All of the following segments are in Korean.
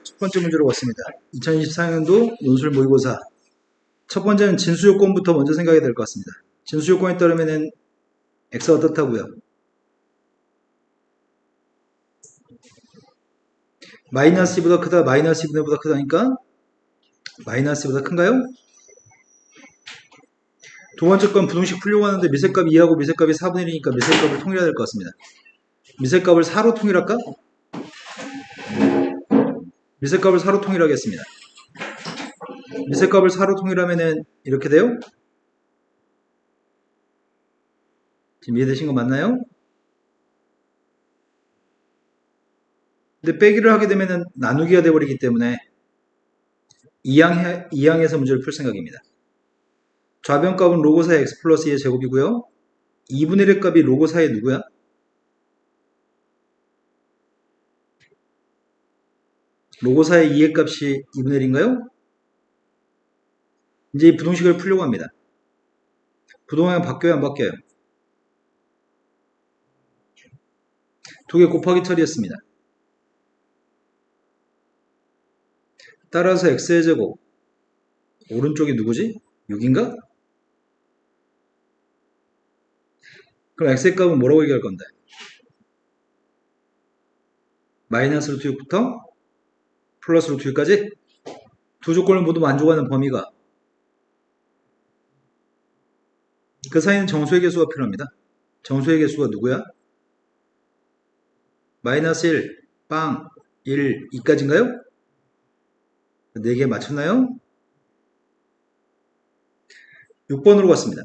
첫 번째 문제로 왔습니다. 2024년도 논술 모의고사. 첫 번째는 진수요건부터 먼저 생각해야 될 것 같습니다. 진수요건에 따르면은 x가 어떻다고요? 마이너스 2보다 크다, 마이너스 2분의 1보다 크다니까 마이너스 2보다 큰가요? 두 번째 건 부등식 풀려고 하는데 미세값이 2하고 미세값이 4분의 1이니까 미세값을 통일해야 될 것 같습니다. 미세값을 4로 통일할까? 미세값을 4로 통일하겠습니다. 미세값을 4로 통일하면은 이렇게 돼요? 지금 이해되신 거 맞나요? 근데 빼기를 하게 되면은 나누기가 돼버리기 때문에 이항에서 문제를 풀 생각입니다. 좌변값은 로고 4의 x 플러스 2의 제곱이고요. 2분의 1의 값이 로고 4의 누구야? 로고 4의 2의 값이 2분의 1인가요? 이제 이 부등식을 풀려고 합니다. 부동항은 바뀌어요, 안 바뀌어요? 두 개 곱하기 처리했습니다. 따라서 x의 제곱 오른쪽이 누구지? 6인가? 그럼 x의 값은 뭐라고 얘기할 건데? 마이너스 루트 6부터 플러스 루트 6까지 두 조건을 모두 만족하는 범위가 그 사이는 정수의 개수가 필요합니다. 정수의 개수가 누구야? 마이너스 1, 빵, 1, 2까지인가요? 4개 맞췄나요? 6번으로 갔습니다.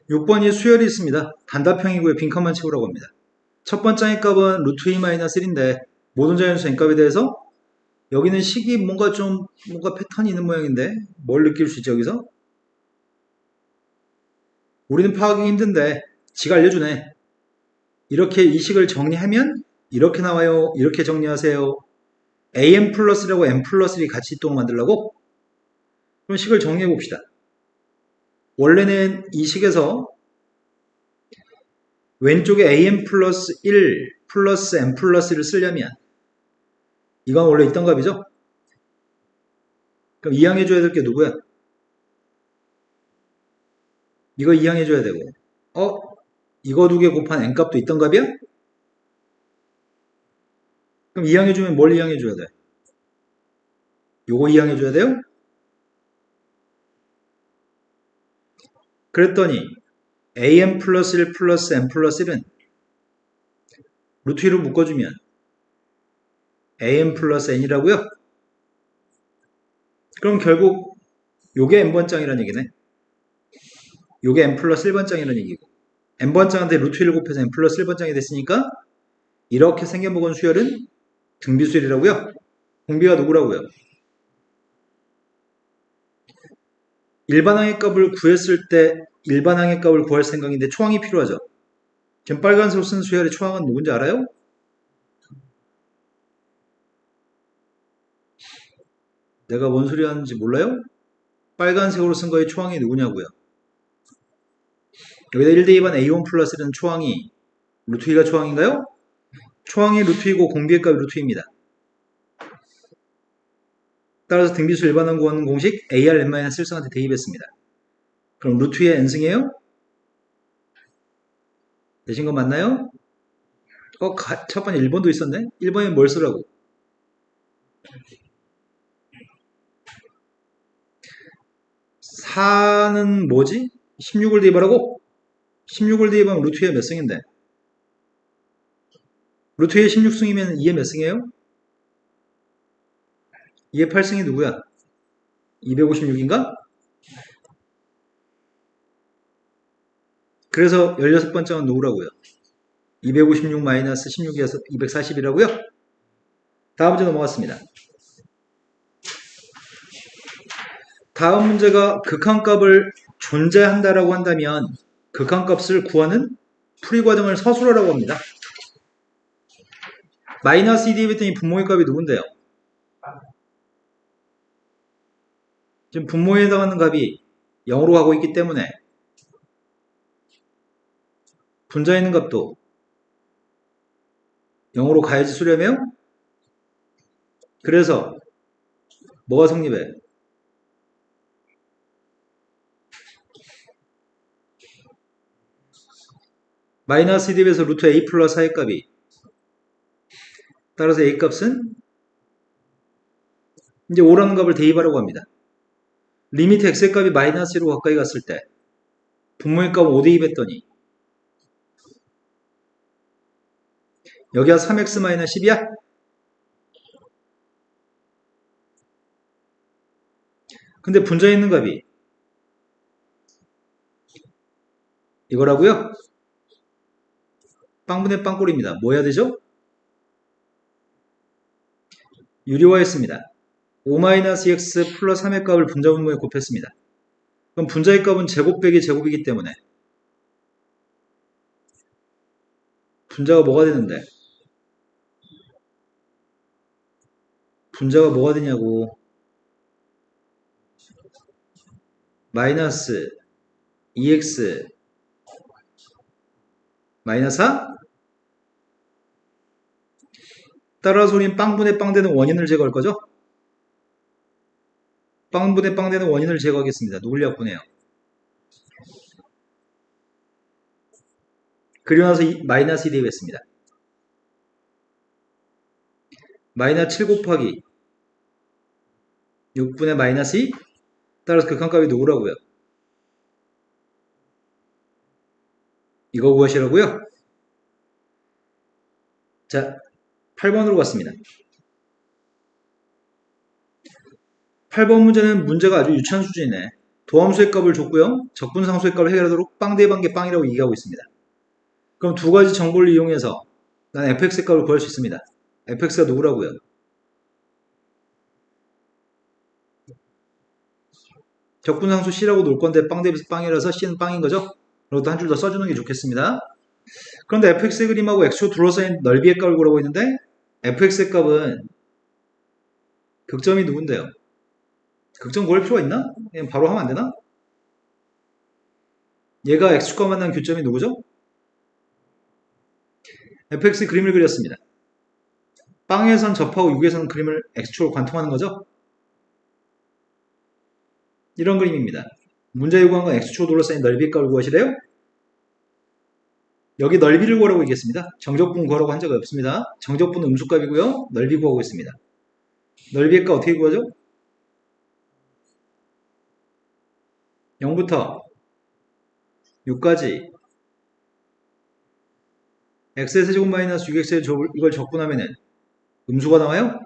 6번이 수열이 있습니다. 단답형이고요. 빈칸만 채우라고 합니다. 첫 번째 값은 루트 2-1인데 모든 자연수 n값에 대해서 여기는 식이 뭔가 패턴이 있는 모양인데 뭘 느낄 수 있죠 여기서? 우리는 파악하기 힘든데 지가 알려주네. 이렇게 이 식을 정리하면 이렇게 나와요. 이렇게 정리하세요. am 플러스라고 m 플러스 1이 같이 있도록 만들라고? 그럼 식을 정리해 봅시다. 원래는 이 식에서 왼쪽에 am 플러스 1 플러스 m 플러스 1을 쓰려면 이건 원래 있던 값이죠? 그럼 이항해줘야 될 게 누구야? 이거 이항해줘야 되고 이거 두 개 곱한 n값도 있던 값이야? 그럼 이항해주면 뭘 이항해줘야 돼? 요거 이항해줘야 돼요? 그랬더니 am 플러스 1 플러스 m 플러스 1은 루트 2로 묶어주면 am 플러스 n이라고요? 그럼 결국 요게 n번장이라는 얘기네. 요게 n 플러스 1번장이라는 얘기고 n번장한테 루트 1을 곱해서 n 플러스 1번장이 됐으니까 이렇게 생겨먹은 수열은 등비수열이라고요? 공비가 누구라고요? 일반항의 값을 구했을 때 일반항의 값을 구할 생각인데 초항이 필요하죠. 지금 빨간색으로 쓴 수열의 초항은 누군지 알아요? 내가 뭔 소리 하는지 몰라요? 빨간색으로 쓴 거의 초항이 누구냐고요. 여기다 1대 2반 a1 플러스 1은 초항이 루트 2가 초항인가요? 초항이 루트 2고 공비의 값이 루트 2입니다. 따라서 등비수 일반항 구하는 공식 AR n-1승한테 대입했습니다. 그럼 루트 2의 n승이에요? 되신 거 맞나요? 첫 번째 1번도 있었네? 1번에 뭘 쓰라고? 4는 뭐지? 16을 대입하라고? 16을 대입하면 루트 2의 몇 승인데? 루트 2의 16승이면 2의 몇 승이에요? 2의 8승이 누구야? 256인가? 그래서 16번째는 누구라고요? 256 마이너스 16이어서 240이라고요? 다음 문제 넘어갔습니다. 다음 문제가 극한값을 존재한다라고 한다면 극한값을 구하는 풀이 과정을 서술하라고 합니다. 마이너스 2 대입했더니 분모의 값이 누군데요? 지금 분모에 해당하는 값이 0으로 가고 있기 때문에 분자에 있는 값도 0으로 가야지 수렴해요? 그래서 뭐가 성립해? 마이너스 2db에서 루트 a 플러스 i의 값이 따라서 a 값은 이제 5라는 값을 대입하라고 합니다. 리미트 x의 값이 마이너스 1로 가까이 갔을 때 분모의 값 5 대입했더니 여기가 3x 마이너스 10이야? 근데 분자에 있는 값이 이거라고요? 빵분의 빵꼴입니다. 뭐 해야 되죠? 유리화했습니다. 5-2x 플러스 3의 값을 분자 분모에 곱했습니다. 그럼 분자의 값은 제곱 빼기 제곱이기 때문에 분자가 뭐가 되는데? 분자가 뭐가 되냐고. 마이너스 2x 마이너스 4? 따라서 우린 빵분의 빵 되는 원인을 제거할 거죠? 빵분의 빵 되는 원인을 제거하겠습니다. 누굴 약분해요? 그리고 나서 마이너스 2 대입했습니다. 마이너스 7 곱하기 6분의 마이너스 2? 따라서 극한값이 누구라고요? 이거 구하시라고요? 자, 8번으로 갔습니다. 8번 문제는 문제가 아주 유치한 수준이네. 도함수의 값을 줬고요. 적분상수의 값을 해결하도록 빵 대입한 게 빵이라고 얘기하고 있습니다. 그럼 두 가지 정보를 이용해서 난 fx의 값을 구할 수 있습니다. fx가 누구라고요? 적분상수 c라고 놓을 건데 빵 대입해서 빵이라서 c는 빵인 거죠? 그리고 한 줄 더 써주는 게 좋겠습니다. 그런데 fx의 그림하고 x축 둘러싸인 넓이의 값을 구하고 있는데 fx의 값은 극점이 누군데요? 극점 구할 필요가 있나? 그냥 바로 하면 안 되나? 얘가 x축과 만난 교점이 누구죠? fx 그림을 그렸습니다. 빵에선 접하고 6에서는 그림을 x축으로 관통하는 거죠? 이런 그림입니다. 문제 요구한 건 x축으로 둘러싸인 넓이의 값을 구하시래요? 여기 넓이를 구하라고 얘기했습니다. 정적분 구하라고 한 적이 없습니다. 정적분은 음수값이고요. 넓이 구하고 있습니다. 넓이의 값 어떻게 구하죠? 0부터 6까지 x의 세제곱 마이너스 6x의 이걸 적분하면은 음수가 나와요?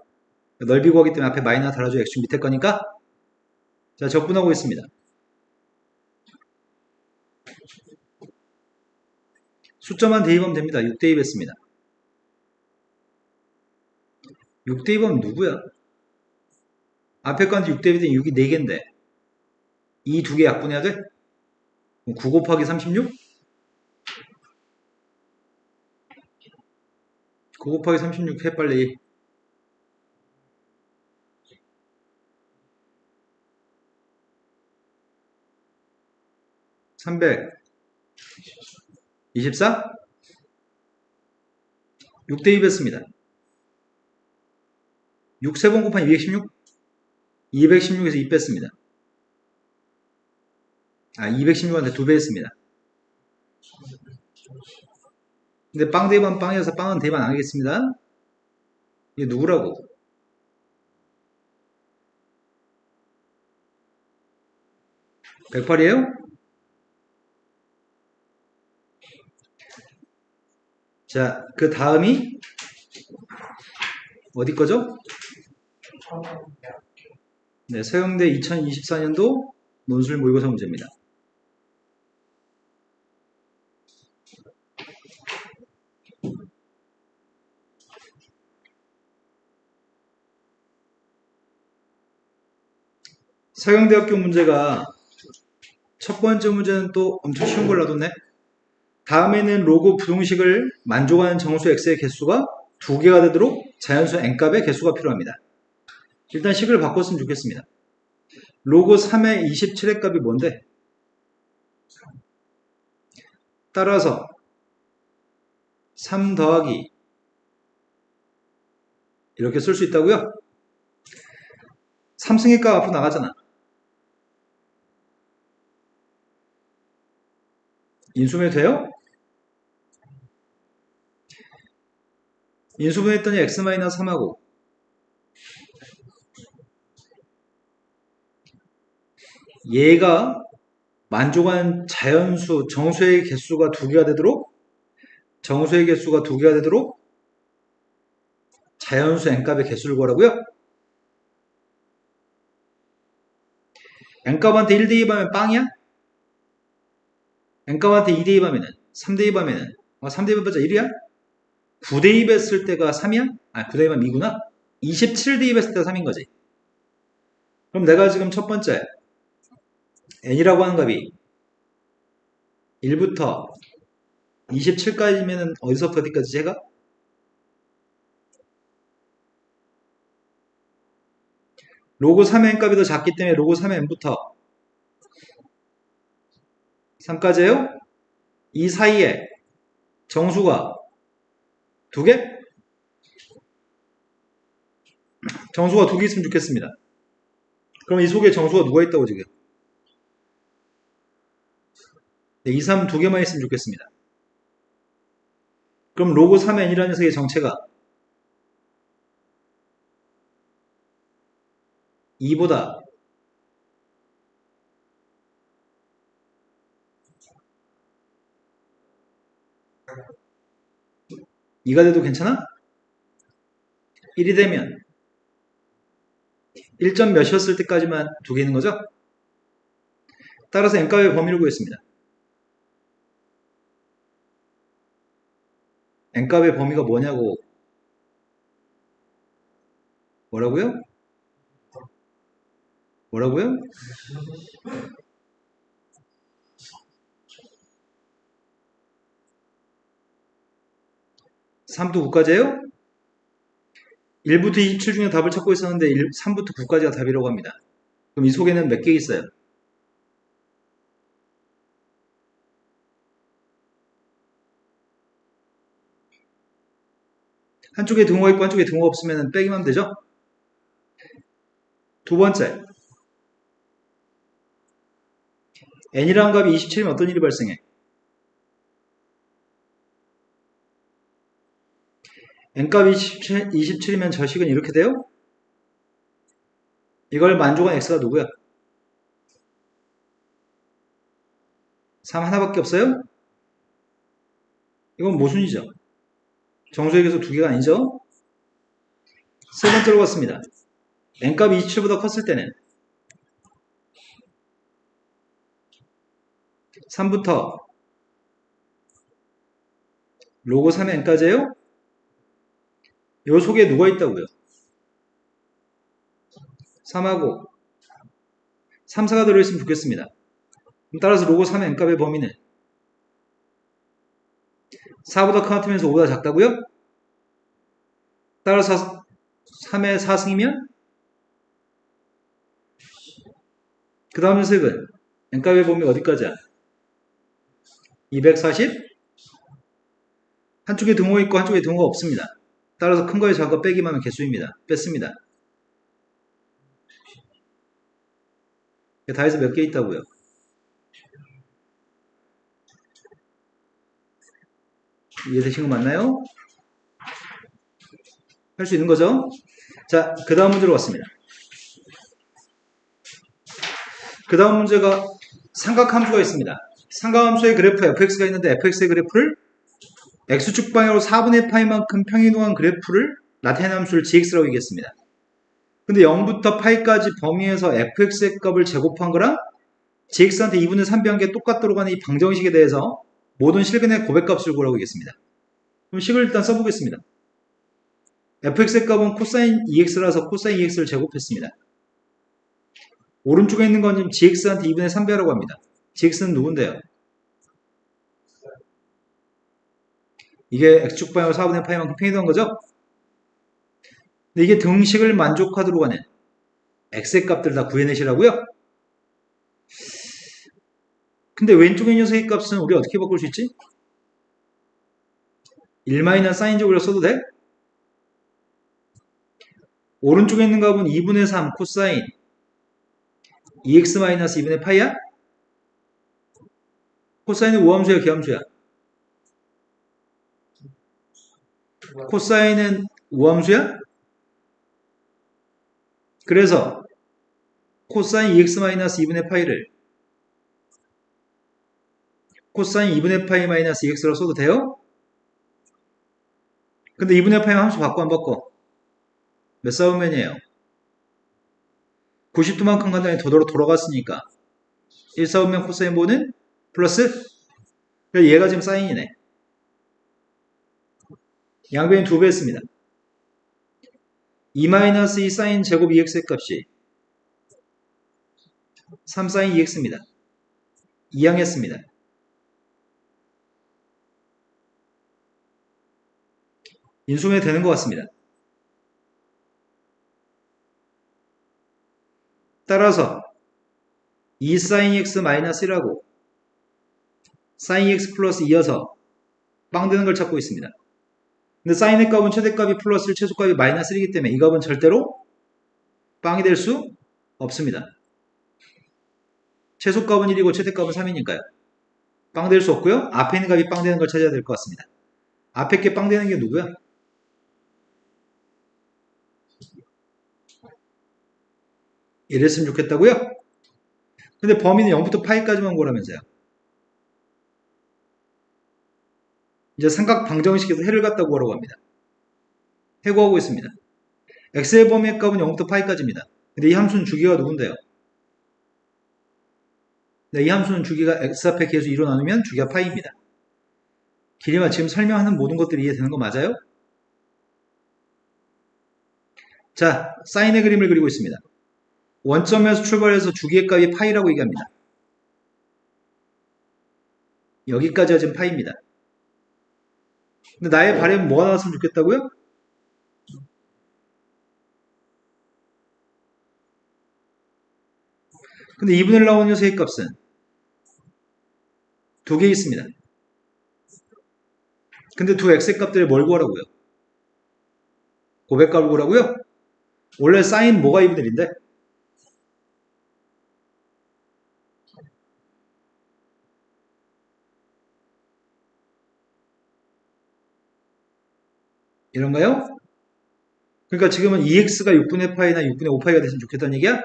넓이 구하기 때문에 앞에 마이너스 달아줘. x축 밑에 거니까. 자, 적분하고 있습니다. 숫자만 대입하면 됩니다. 6 대입했습니다. 6 대입하면 누구야? 앞에 건한테 6 대입했더니 6이 4개인데 이 두 개 약분해야 돼? 9 곱하기 36? 9 곱하기 36 해 빨리. 324? 6 대입했습니다. 6 3번 곱하기 216? 216에서 2 뺐습니다. 216한테 2배 했습니다. 근데 빵 대입하면 빵이어서 빵은 대입 안 하겠습니다. 이게 누구라고? 108이에요? 자, 그 다음이 어디 거죠? 네, 서영대 2024년도 논술 모의고사 문제입니다. 서영대학교 문제가 첫 번째 문제는 또 엄청 쉬운 걸 놔뒀네. 다음에는 로그 부등식을 만족하는 정수 x의 개수가 2개가 되도록 자연수 n값의 개수가 필요합니다. 일단 식을 바꿨으면 좋겠습니다. 로그 3의 27의 값이 뭔데? 따라서 3 더하기 이렇게 쓸 수 있다고요? 삼승의 값 앞으로 나가잖아. 인수분해 돼요? 인수분해했더니 x-3하고 얘가 만족한 자연수 정수의 개수가 2개가 되도록 자연수 n값의 개수를 구하라고요? n값한테 1 대입하면 빵이야? n값한테 2 대입하면은 3 대입하면은 3 대입해봤자 1이야? 9 대입했을 때가 3이야? 9 대입하면 2구나? 27 대입했을 때가 3인 거지. 그럼 내가 지금 첫 번째 n이라고 하는 값이 1부터 27까지면은 어디서부터 어디까지 제가? 로그 3의 n값이 더 작기 때문에 로그 3의 n부터 3까지예요? 이 사이에 정수가 2개? 정수가 2개 있으면 좋겠습니다. 그럼 이 속에 정수가 누가 있다고 지금? 2, 3 2개만 있으면 좋겠습니다. 그럼 로그 3의 n이라는 녀석의 정체가 2보다 2가 돼도 괜찮아? 1이 되면 1점 몇이었을 때까지만 2개 있는 거죠? 따라서 n값의 범위를 구했습니다. n값의 범위가 뭐냐고. 뭐라고요? 3부터 9까지예요? 1부터 27 중에 답을 찾고 있었는데 3부터 9까지가 답이라고 합니다. 그럼 이 속에는 몇 개 있어요? 한쪽에 등호가 있고 한쪽에 등호가 없으면 빼기만 하면 되죠? 두 번째, n이라는 값이 27이면 어떤 일이 발생해? n값이 27이면 저 식은 이렇게 돼요? 이걸 만족한 x가 누구야? 3 하나밖에 없어요? 이건 모순이죠. 정수의 개수 2개가 아니죠? 세 번째로 갔습니다. n값이 27보다 컸을 때는 3부터 로그 3의 n까지예요? 요 속에 누가 있다고요? 3하고 3, 4가 들어있으면 좋겠습니다. 그럼 따라서 로그 3의 n값의 범위는 4보다 커트면서 5보다 작다고요? 따라서 3의 4승이면 그 다음 녀석은 n값의 범위가 어디까지야? 240? 한쪽에 등호가 있고 한쪽에 등호가 없습니다. 따라서 큰 거에 작은 거 빼기만 하면 개수입니다. 뺐습니다. 다 해서 몇 개 있다고요? 이해되신 거 맞나요? 할 수 있는 거죠? 자, 그 다음 문제로 왔습니다. 그 다음 문제가 삼각함수가 있습니다. 삼각함수의 그래프 fx가 있는데 fx의 그래프를 x축 방향으로 4분의 파이만큼 평이동한 그래프를 나타내는 함수를 gx라고 얘기했습니다. 근데 0부터 파이까지 범위에서 fx의 값을 제곱한 거랑 gx한테 2분의 3 비한 게 똑같도록 하는 이 방정식에 대해서 모든 실근의 고백값을 구하라고 얘기했습니다. 그럼 식을 일단 써보겠습니다. fx의 값은 코사인 2x라서 코사인 2x를 제곱했습니다. 오른쪽에 있는 건 gx한테 2분의 3 비하라고 합니다. gx는 누군데요? 이게 x축 방향으로 4분의 파이만큼 평이동한 거죠? 근데 이게 등식을 만족하도록 하는 x의 값들 다 구해내시라고요? 근데 왼쪽의 녀석의 값은 우리 어떻게 바꿀 수 있지? 1 사인 제곱이라고 써도 돼? 오른쪽에 있는 값은 2분의 3 코사인 2x-2분의 파이야? 코사인은 우함수야 기함수야? 코사인은 우함수야? 그래서 코사인 2x-2분의 파이를 코사인 2분의 파이 마이너스 2x로 써도 돼요? 근데 2분의 파이 함수 바꿔 안 바꿔? 몇 사분면이에요? 90도만큼 간 다음에 더더러 돌아갔으니까 1사분면 코사인 보는 플러스 얘가 지금 사인이네. 양변이 2배 했습니다. 2-2 사인 제곱 2x의 값이 3 사인 2x입니다. 이항했습니다. 인수분해 되는 것 같습니다. 따라서 2 사인 x 마이너스 1하고 사인 x 플러스 2여서 빵 되는 걸 찾고 있습니다. 근데 사인의 값은 최대값이 플러스 1, 최소값이 마이너스 1이기 때문에 이 값은 절대로 빵이 될 수 없습니다. 최소값은 1이고 최대값은 3이니까요. 빵 될 수 없고요. 앞에 있는 값이 빵 되는 걸 찾아야 될 것 같습니다. 앞에 게 빵 되는 게 누구야? 이랬으면 좋겠다고요? 근데 범위는 0부터 파이까지만 보라면서요. 이제 삼각 방정식에서 해를 갖다 구하라고 합니다. 해 구하고 있습니다. x의 범위의 값은 0부터 파이까지입니다. 근데 이 함수는 주기가 누군데요? 네, 이 함수는 주기가 x 앞에 계수 2로 나누면 주기가 파이입니다. 길이만 지금 설명하는 모든 것들이 이해되는 거 맞아요? 자, 사인의 그림을 그리고 있습니다. 원점에서 출발해서 주기의 값이 파이라고 얘기합니다. 여기까지가 지금 파이입니다. 근데 나의 바램은 뭐가 나왔으면 좋겠다고요? 근데 2분의 1 나오는 녀석의 값은 두 개 있습니다. 근데 두 x의 값들을 뭘 구하라고요? 고백값을 구하라고요? 원래 사인 뭐가 2분의 1인데? 이런가요? 그러니까 지금은 2x가 6분의 파이나 6분의 5파이가 됐으면 좋겠다는 얘기야?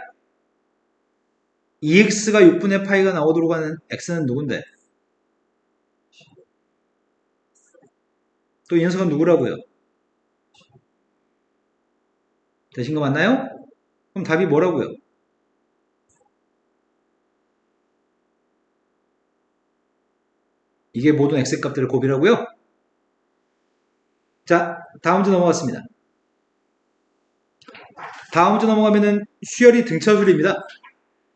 2x가 6분의 파이가 나오도록 하는 x는 누군데? 또 이 녀석은 누구라고요? 되신 거 맞나요? 그럼 답이 뭐라고요? 이게 모든 x의 값들을 곱이라고요? 자, 다음 주 넘어갔습니다. 다음 주 넘어가면은 수열이 등차수열입니다.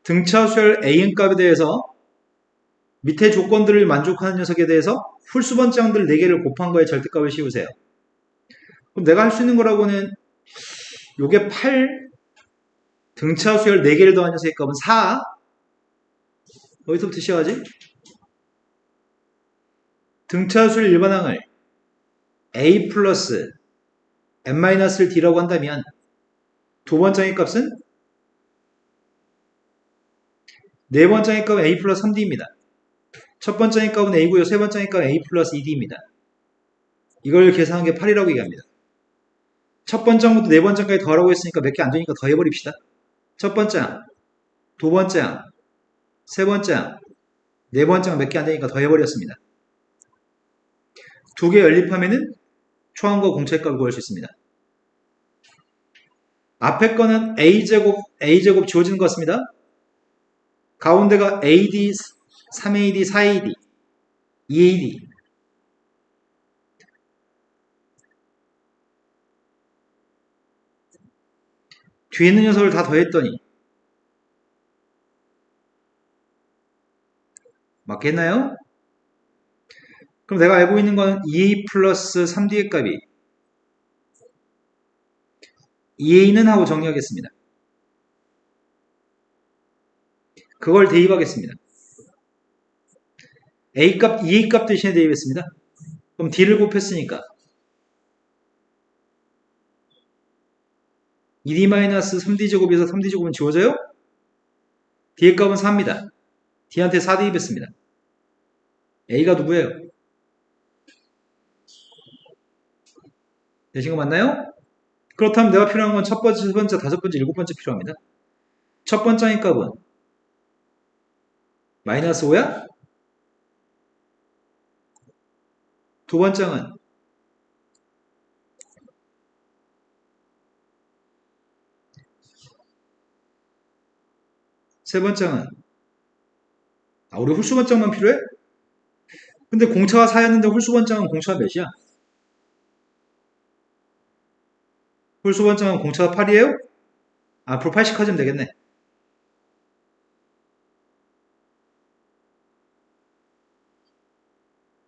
등차수열 an 값에 대해서 밑에 조건들을 만족하는 녀석에 대해서 홀수번장들 4개를 곱한 거에 절대값을 씌우세요. 그럼 내가 할 수 있는 거라고는 요게 8 등차수열 4개를 더한 녀석의 값은 4 어디서부터 시작하지? 등차수열 일반항을 a 플러스 n-를 d라고 한다면 두 번째의 값은 네 번째의 값은 a 플러스 3d입니다. 첫 번째의 값은 a고요. 세 번째의 값은 a 플러스 2d입니다. 이걸 계산한 게 8이라고 얘기합니다. 첫 번째부터 네 번째까지 더하라고 했으니까 몇 개 안 되니까 더해버립시다. 첫 번째 항, 두 번째 항, 세 번째 항, 네 번째 항 몇 개 안 되니까 더해버렸습니다. 두 개 연립하면은 초항과 공차의 값을 구할 수 있습니다. 앞에 거는 a제곱 지워지는 것 같습니다. 가운데가 ad, 3ad, 4ad, 2ad. 뒤에 있는 녀석을 다 더했더니 맞겠나요? 그럼 내가 알고 있는 건 2a 플러스 3d의 값이 2a는 하고 정리하겠습니다. 그걸 대입하겠습니다. a값, 2a값 대신에 대입했습니다. 그럼 d를 곱했으니까 2D-3D제곱에서 3D제곱은 지워져요? D의 값은 4입니다. D한테 4 대입했습니다. A가 누구예요? 되신 거 맞나요? 그렇다면 내가 필요한 건 첫 번째, 세 번째, 다섯 번째, 일곱 번째 필요합니다. 첫 번째의 값은 마이너스 5야? 두 번째는 세 번째는 우리 홀수 번짝만 필요해? 근데 공차가 4였는데 홀수 번짝은 공차가 몇이야? 홀수 번짝은 공차가 8이에요? 앞으로 80 가지면 되겠네.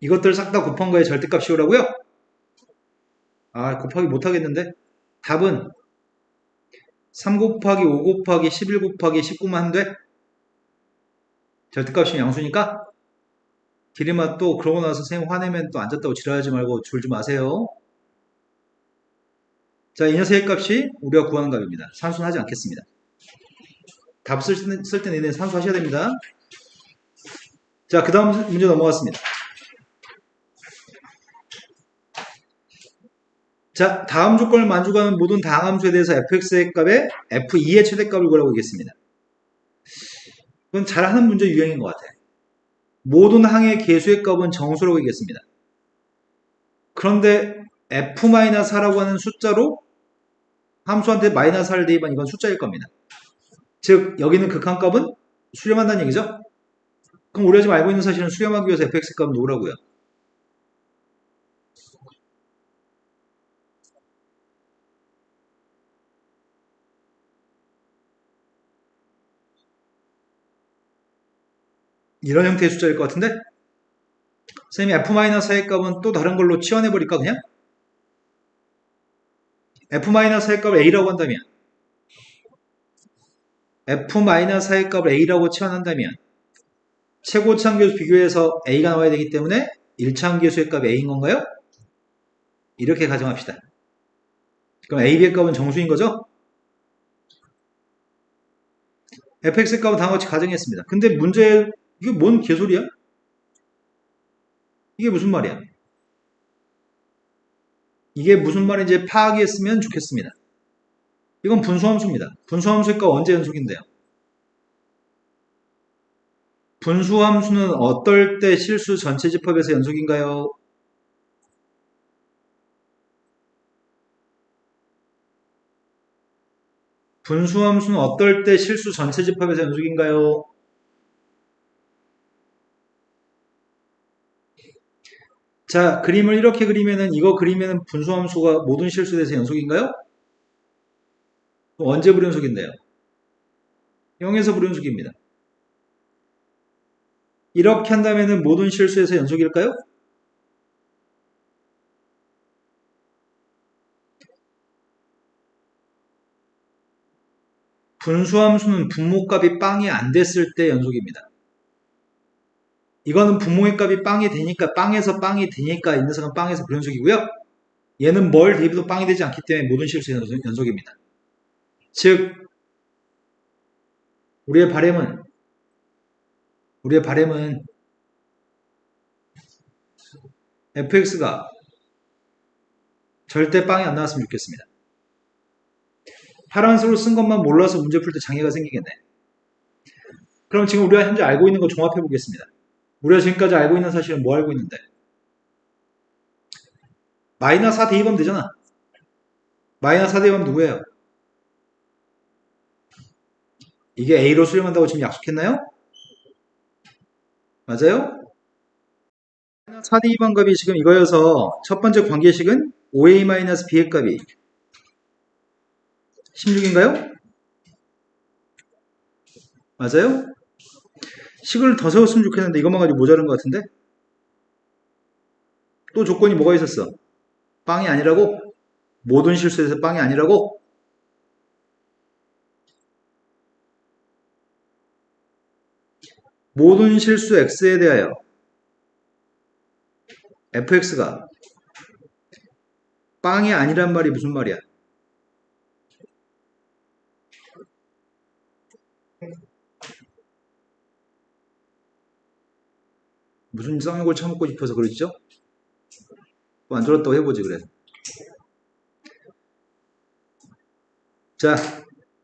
이것들 싹 다 곱한 거에 절대값 씌우라고요? 곱하기 못하겠는데? 답은 3 곱하기 5 곱하기 11 곱하기 19만 하면 돼? 절대값이 양수니까? 기리마 또 그러고 나서 선생님 화내면 또 앉았다고 지랄하지 말고 졸지 마세요. 자, 이 녀석의 값이 우리가 구하는 값입니다. 산수는 하지 않겠습니다. 답 쓸 때 내내 산수하셔야 됩니다. 자, 그 다음 문제 넘어갔습니다. 자, 다음 조건을 만족하는 모든 다항함수에 대해서 fx의 값에 f2의 최대값을 구하라고 하겠습니다. 이건 잘하는 문제 유형인 것 같아요. 모든 항의 개수의 값은 정수라고 하겠습니다. 그런데 f-4라고 하는 숫자로 함수한테 마이너스 4를 대입한 이건 숫자일 겁니다. 즉 여기는 극한값은 수렴한다는 얘기죠. 그럼 우리가 지금 알고 있는 사실은 수렴하기 위해서 fx 값은 놓으라고요. 이런 형태의 숫자일 것 같은데 선생님이 f-4의 값은 또 다른 걸로 치환해버릴까 그냥? f-4의 값을 a라고 한다면 f-4의 값을 a라고 치환한다면 최고치 함계수 비교해서 a가 나와야 되기 때문에 1차 함계수의 값이 a인 건가요? 이렇게 가정합시다. 그럼 ab의 값은 정수인 거죠? fx의 값은 다음과 같이 가정했습니다. 근데 문제 이게 뭔 개소리야? 이게 무슨 말이야? 이게 무슨 말인지 파악했으면 좋겠습니다. 이건 분수함수입니다. 분수함수의 값 언제 연속인데요? 분수함수는 어떨 때 실수 전체 집합에서 연속인가요? 분수함수는 어떨 때 실수 전체 집합에서 연속인가요? 자, 그림을 이렇게 그리면은 이거 그리면은 분수함수가 모든 실수에 대해서 연속인가요? 언제 불연속인데요? 0에서 불연속입니다. 이렇게 한다면은 모든 실수에서 연속일까요? 분수함수는 분모값이 빵이 안 됐을 때 연속입니다. 이거는 분모의 값이 빵이 되니까 빵에서 빵이 되니까 이 녀석은 빵에서 불연속이고요. 얘는 뭘 대입해도 빵이 되지 않기 때문에 모든 실수의 연속입니다. 즉 우리의 바램은 fx가 절대 빵이 안 나왔으면 좋겠습니다. 파란색으로 쓴 것만 몰라서 문제 풀 때 장애가 생기겠네. 그럼 지금 우리가 현재 알고 있는 거 종합해 보겠습니다. 우리가 지금까지 알고 있는 사실은 뭐 알고 있는데? 마이너스 4 대입하면 되잖아. 마이너스 4 대입하면 누구예요? 이게 A로 수렴한다고 지금 약속했나요? 맞아요? 4 대입한 값이 지금 이거여서 첫 번째 관계식은 5A-B의 값이 16인가요? 맞아요? 식을 더 세웠으면 좋겠는데 이것만 가지고 모자른 것 같은데? 또 조건이 뭐가 있었어? 빵이 아니라고? 모든 실수에서 빵이 아니라고? 모든 실수 x에 대하여 fx가 빵이 아니란 말이 무슨 말이야? 무슨 쌍욕을 처먹고 싶어서 그러시죠? 또 안 졸았다고 해보지 그래서. 자,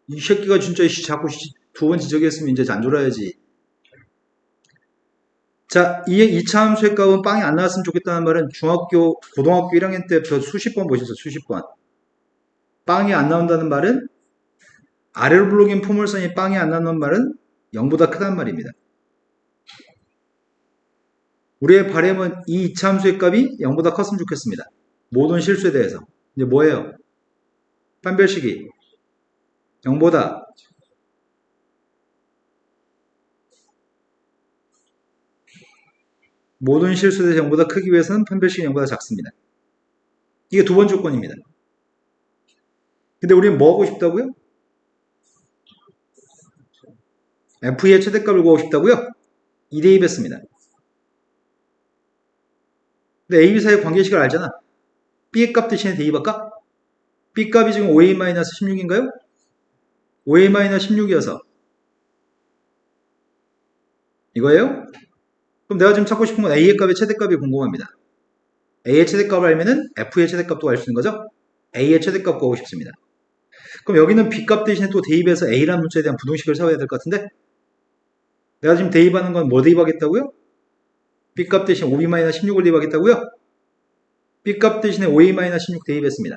이 새끼가 진짜 자꾸 두 번 지적했으면 이제 안 졸아야지. 자, 이 이차 함수의 값은 빵이 안 나왔으면 좋겠다는 말은 고등학교 1학년 때부터 수십 번 보셨어요. 수십 번. 빵이 안 나온다는 말은 아래로 블록인 포물선이 빵이 안 나오는 말은 0보다 크다는 말입니다. 우리의 바람은 이 이차 함수의 값이 0보다 컸으면 좋겠습니다. 모든 실수에 대해서. 이제 뭐예요? 판별식이 0보다 모든 실수에 대해서 0보다 크기 위해서는 판별식이 0보다 작습니다. 이게 두 번째 조건입니다. 근데 우리는 뭐 하고 싶다고요? F의 최대값을 구하고 싶다고요? 2대2 뺐습니다. 근데 A, B 사이의 관계식을 알잖아. B의 값 대신에 대입할까? B 값이 지금 5A-16인가요? 5A-16이어서 이거예요? 그럼 내가 지금 찾고 싶은 건 A의 값의 최대값이 궁금합니다. A의 최대값을 알면은 F의 최대값도 알 수 있는 거죠? A의 최대값 구하고 싶습니다. 그럼 여기는 B 값 대신에 또 대입해서 A라는 문자에 대한 부등식을 세워야 될 것 같은데? 내가 지금 대입하는 건 뭐 대입하겠다고요? B 값 대신 5B-16을 대입하겠다고요? B 값 대신에 5A-16 대입했습니다.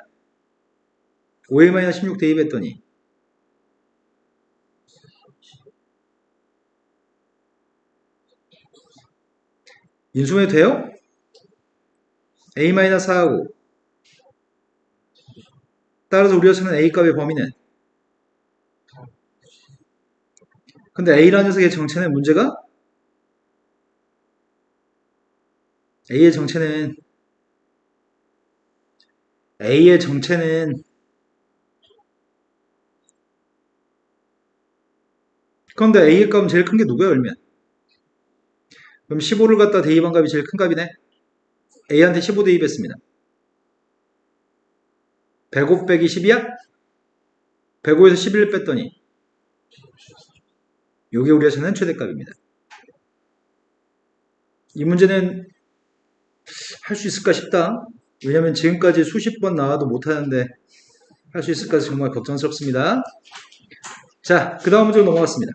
5A-16 대입했더니 인수분해 돼요? A-4하고 따라서 우리가 찾는 A값의 범위는 근데 A라는 녀석의 정체는 문제가 A의 정체는 그런데 A의 값은 제일 큰 게 누구야 그러면? 그럼 15를 갖다 대입한 값이 제일 큰 값이네. A한테 15 대입했습니다. 105 빼기 10이야? 105에서 11을 뺐더니 이게 우리가 찾는 최대값입니다. 이 문제는 할 수 있을까 싶다. 왜냐면 지금까지 수십 번 나와도 못하는데 할 수 있을까 정말 걱정스럽습니다. 자, 그 다음 문제로 넘어갔습니다.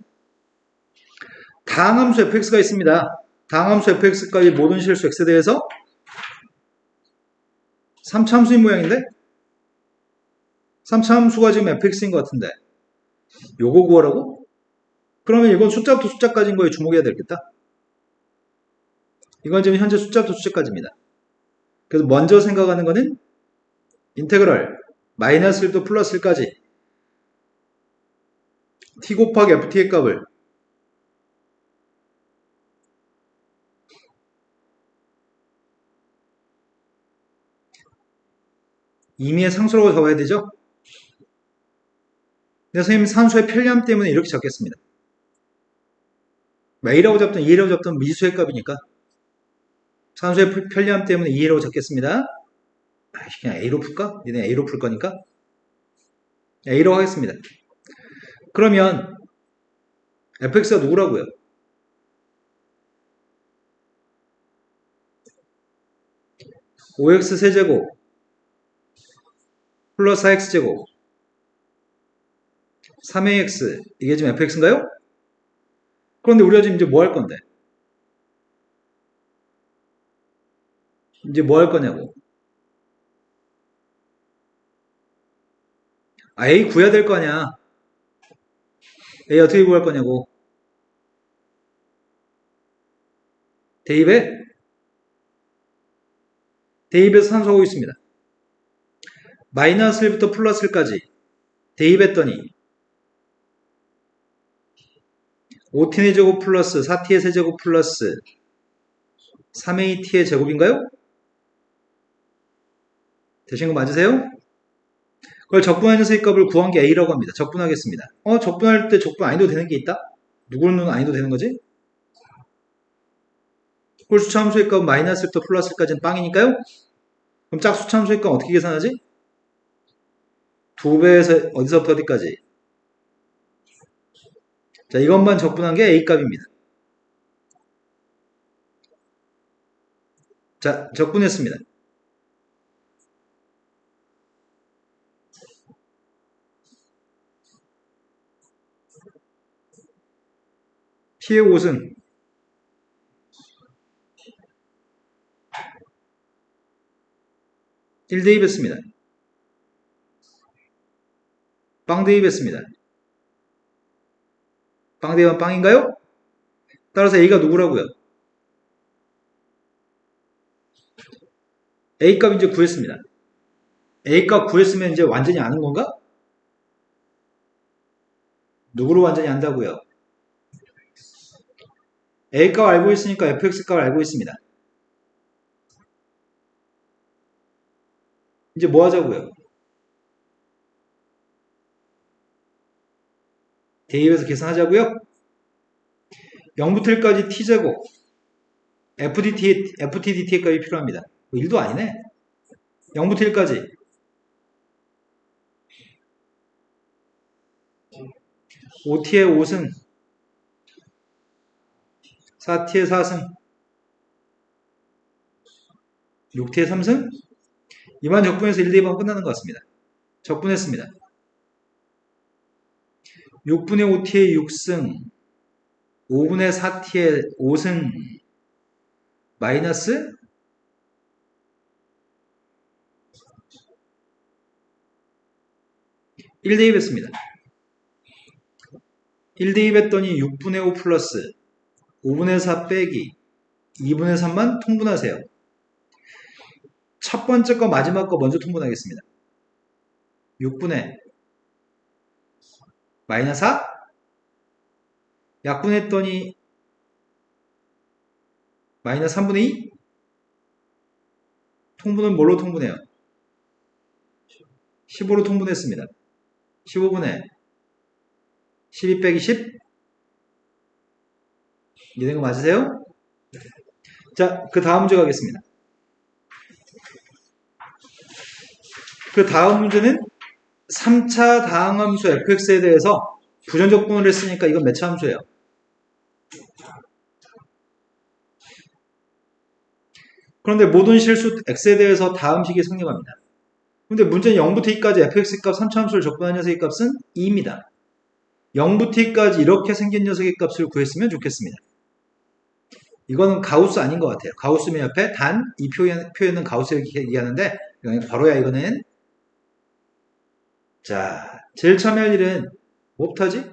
다항함수 fx가 있습니다. 다항함수 fx값이 모든 실수 x에 대해서 3차함수인 모양인데 3차함수가 지금 fx인 것 같은데 요거 구하라고? 그러면 이건 숫자부터 숫자까지인 거에 주목해야 되겠다. 이건 지금 현재 숫자부터 숫자까지입니다. 그래서 먼저 생각하는 거는 인테그럴 마이너스 1부터 플러스 1까지 t 곱하기 ft의 값을 임의의 상수라고 잡아야 되죠? 근데 선생님 산수의 편리함 때문에 이렇게 잡겠습니다. A라고 잡든 2라고 잡든 미수의 값이니까 산수의 편리함 때문에 2라고 잡겠습니다. 그냥 A로 풀까? 얘네 A로 풀 거니까 A로 하겠습니다. 그러면 fx가 누구라고요? (5x) 세제곱 플러스 4x제곱 3ax 이게 지금 fx인가요? 그런데 우리가 지금 이제 뭐 할 건데? 이제 뭐 할 거냐고. A 구해야 될 거 아니야. A 어떻게 구할 거냐고. 대입해서 산수하고 있습니다. 마이너스 1부터 플러스 1까지 대입했더니 5t의 제곱 플러스 4t의 세제곱 플러스 3at의 제곱인가요? 되신 거 맞으세요? 그걸 적분하는 녀석의 값을 구한 게 A라고 합니다. 적분하겠습니다. 적분할 때 적분 아니도 되는 게 있다? 누구는 아니도 되는 거지? 홀수차 함수의 값은 마이너스 1부터 플러스까지는 빵이니까요? 그럼 짝수차 함수의 값은 어떻게 계산하지? 2배에서 어디서부터 어디까지? 자, 이것만 적분한 게 A값입니다. 자, 적분했습니다. T의 5승 1 대입했습니다. 빵 대입했습니다. 빵 대입은 빵인가요? 따라서 A가 누구라고요? A값 이제 구했습니다. A값 구했으면 이제 완전히 아는 건가? 누구로 완전히 안다고요? A값 알고 있으니까 fx값 알고 있습니다. 이제 뭐 하자고요? 대입해서 계산하자고요? 0부터 1까지 t제곱 FTDT의 값이 필요합니다. 1도 아니네. 0부터 1까지 5t의 5승 4t의 4승 6t의 3승 이만 적분해서 1 대입하면 끝나는 것 같습니다. 적분했습니다. 6분의 5t의 6승 5분의 4t의 5승 마이너스 1 대입했습니다. 1 대입했더니 6분의 5 플러스 5분의 4 빼기 2분의 3만 통분하세요. 첫 번째 거 마지막 거 먼저 통분하겠습니다. 6분의 마이너스 4 약분했더니 마이너스 3분의 2 통분은 뭘로 통분해요? 15로 통분했습니다. 15분의 12 빼기 10 이해된 거 맞으세요? 자, 그 다음 문제 가겠습니다. 그 다음 문제는 3차 다항함수 fx에 대해서 부정적분을 했으니까 이건 몇 차 함수예요? 그런데 모든 실수 x에 대해서 다음식이 성립합니다. 근데 문제는 0부터 2까지 fx값 3차 함수를 적분한 녀석의 값은 2입니다. 0부터 2까지 이렇게 생긴 녀석의 값을 구했으면 좋겠습니다. 이거는 가우스 아닌 것 같아요. 가우스면 옆에 단 이 표현은 가우스를 얘기하는데 바로야 이거는. 자, 제일 참여할 일은 뭐부터 하지?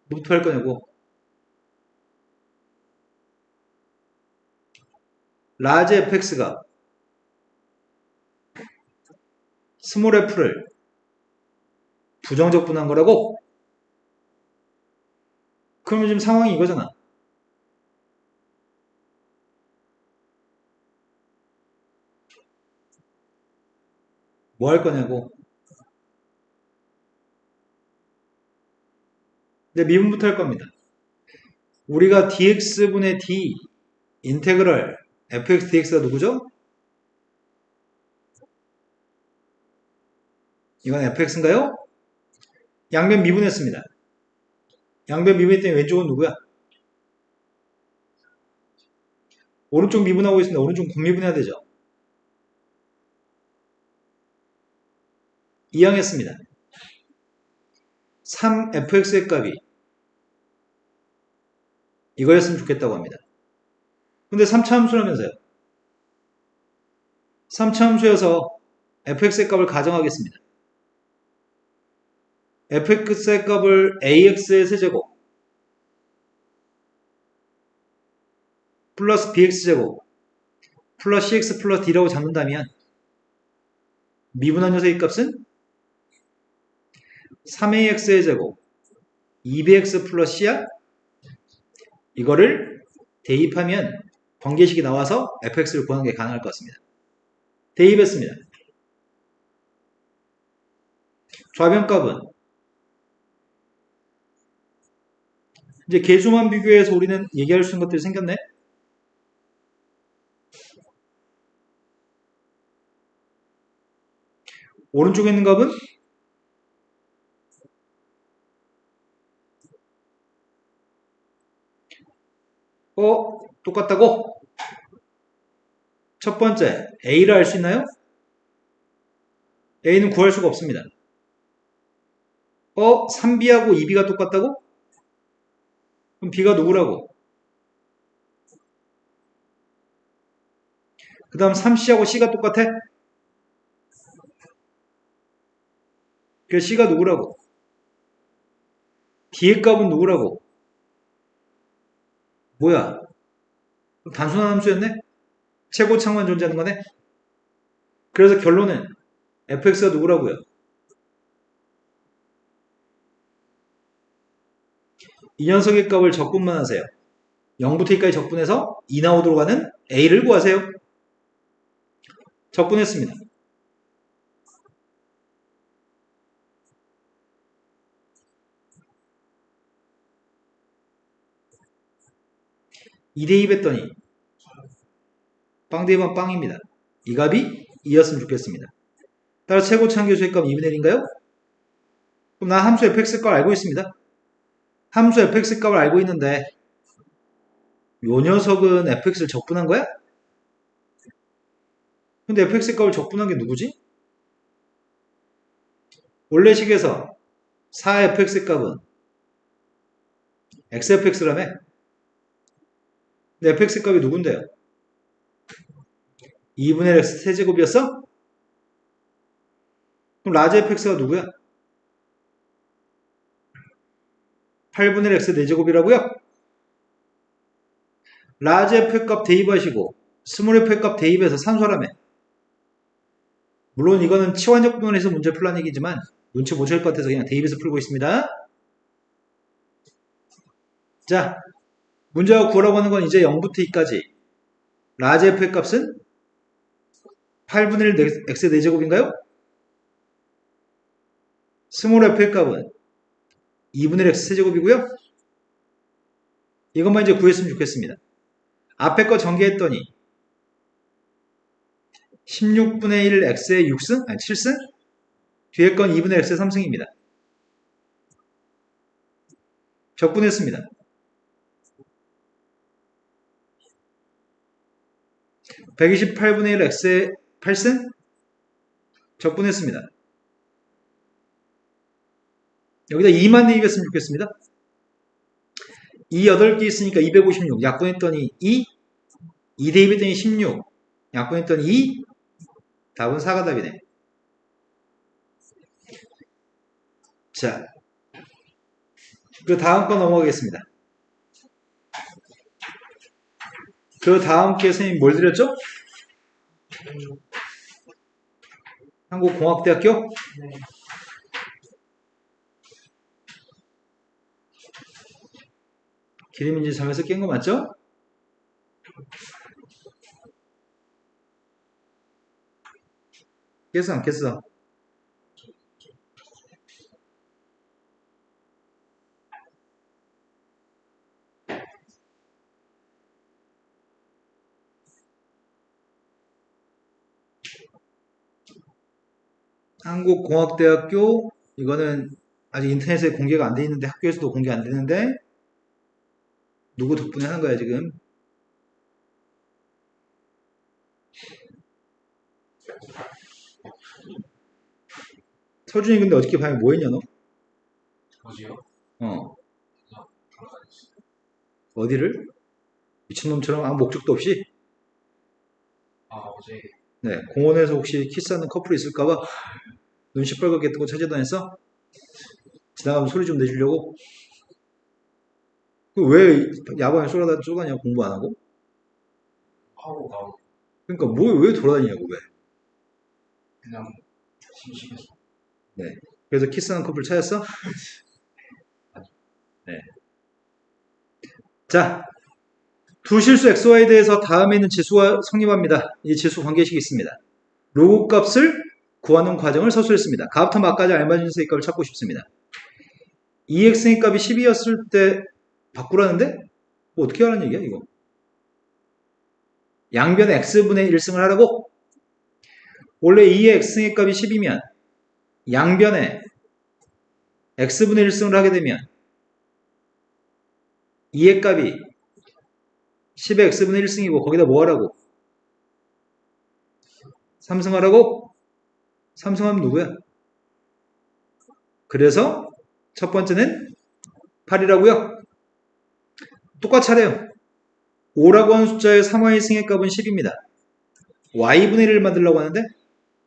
뭐부터 할 거냐고. 라지 fx가 스몰 f를 부정적분한 거라고? 그러면 지금 상황이 이거잖아. 뭐 할 거냐고. 근데 미분부터 할 겁니다. 우리가 dx분의 d 인테그럴 fx dx가 누구죠? 이건 fx인가요? 양변 미분했습니다. 양변 미분했더니 왼쪽은 누구야? 오른쪽 미분하고 있습니다. 오른쪽 공미분해야 되죠. 이항했습니다. 3fx의 값이 이거였으면 좋겠다고 합니다. 근데 3차 함수라면서요. 3차 함수여서 fx의 값을 가정하겠습니다. fx의 값을 ax의 세제곱 플러스 bx제곱 플러스 cx 플러스 d라고 잡는다면 미분한 녀석의 값은 3ax의 제곱 2bx 플러스 c야? 이거를 대입하면 번개식이 나와서 fx를 구하는 게 가능할 것 같습니다. 대입했습니다. 좌변값은 이제 계수만 비교해서 우리는 얘기할 수 있는 것들이 생겼네. 오른쪽에 있는 값은 똑같다고? 첫 번째, A를 알 수 있나요? A는 구할 수가 없습니다. 3B하고 2B가 똑같다고? 그럼 B가 누구라고? 그 다음 3C하고 C가 똑같아? 그래서 C가 누구라고? D의 값은 누구라고? 뭐야? 단순한 함수였네? 최고창만 존재하는 거네? 그래서 결론은 fx가 누구라고요? 이 녀석의 값을 적분만 하세요. 0부터 2까지 적분해서 2 나오도록 하는 a를 구하세요. 적분했습니다. 2대2 했더니 빵 대입은 빵입니다. 이 값이 2였으면 좋겠습니다. 따라서 최고차항 교수의 값 2분의 1인가요? 그럼 나 함수 fx 값을 알고 있습니다. 함수 fx 값을 알고 있는데 요 녀석은 fx를 적분한 거야? 근데 fx 값을 적분한 게 누구지? 원래 식에서 4fx 값은 xfx라며? 근데 fx 값이 누군데요? 2분의 1 x 세제곱이었어? 그럼 라지 fx가 누구야? 8분의 1 x 4제곱이라고요? 라지 f 값 대입하시고 스몰 f 값 대입해서 산소라며. 물론 이거는 치환적 부분에서 문제 풀란 얘기지만 눈치 못 챌 것 같아서 그냥 대입해서 풀고 있습니다. 자, 문제가 구하라고 하는 건 이제 0부터 2까지 라지 f 값은 8분의 1 x 4제곱인가요? 스몰 f 값은 2분의 1 x 세제곱이고요. 이것만 이제 구했으면 좋겠습니다. 앞에 거 전개했더니 16분의 1 x의 6승? 아니 7승? 뒤에 건 2분의 x의 3승입니다. 적분했습니다. 128분의 1 x의 8승? 적분했습니다. 여기다 2만 대입했으면 좋겠습니다. 2 8개 있으니까 256. 약분했더니 2 대입했더니 16. 약분했더니 2. 답은 4가 답이네. 자, 그 다음 거 넘어가겠습니다. 그 다음 게 선생님 뭘 드렸죠? 한국공학대학교? 네. 기림인지 잠에서 깬 거 맞죠? 깼어 안 깼어? 한국공학대학교 이거는 아직 인터넷에 공개가 안 돼 있는데 학교에서도 공개 안 되는데 누구 덕분에 하는 거야 지금? 서준이 근데 어저께 밤에 뭐 했냐 너? 뭐지요? 어. 어디를? 미친놈처럼 아무 목적도 없이? 어제 네. 공원에서 혹시 키스하는 커플이 있을까봐 눈 시뻘겋게 뜨고 찾아다녔어? 지나가면 소리 좀 내주려고? 그 왜 야밤에 쏘가냐 공부 안 하고? 하고 나오고 그러니까 왜 돌아다니냐고 왜? 그냥 심심해서 네. 그래서 키스하는 커플 찾았어? 네. 자, 두 실수 xy에 대해서 다음에 있는 지수가 성립합니다. 이 지수 관계식이 있습니다. 로그 값을 구하는 과정을 서술했습니다. 값부터 막까지 알맞은 수의 값을 찾고 싶습니다. 2x의 값이 10이었을 때 바꾸라는데? 뭐 어떻게 하라는 얘기야 이거? 양변에 x분의 1승을 하라고? 원래 2의 x의 값이 10이면 양변에 x분의 1승을 하게 되면 2의 값이 10의 x분의 1승이고 거기다 뭐 하라고? 3승하라고? 3승하면 누구야? 그래서 첫 번째는 8이라고요? 똑같이 하래요. 5라고 하는 숫자의 3y 승의 값은 10입니다. y분의 1을 만들려고 하는데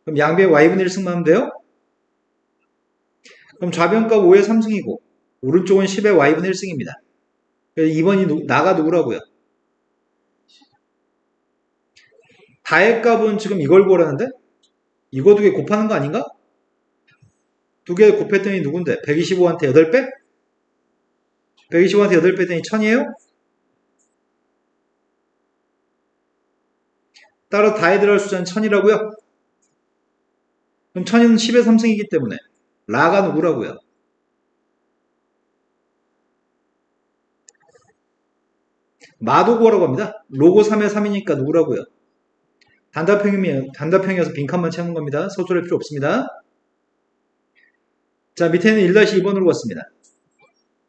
그럼 양변에 y분의 1 승만 하면 돼요? 그럼 좌변값 5의 3승이고 오른쪽은 10의 y분의 1승입니다. 2번이 나가 누구라고요? 다의 값은 지금 이걸 구하라는데 이거 두 개 곱하는 거 아닌가? 두 개 곱했더니 누군데? 125한테 8배? 125한테 8배 했더니 1000이에요? 따라 다에 들어갈 숫자는 1000이라고요? 그럼 1000은 10의 3승이기 때문에 라가 누구라고요? 마도 구하라고 합니다. 로고 3의 3이니까 누구라고요? 단답형이어서 빈칸만 채우는 겁니다. 서술할 필요 없습니다. 자, 밑에는 1-2번으로 갔습니다.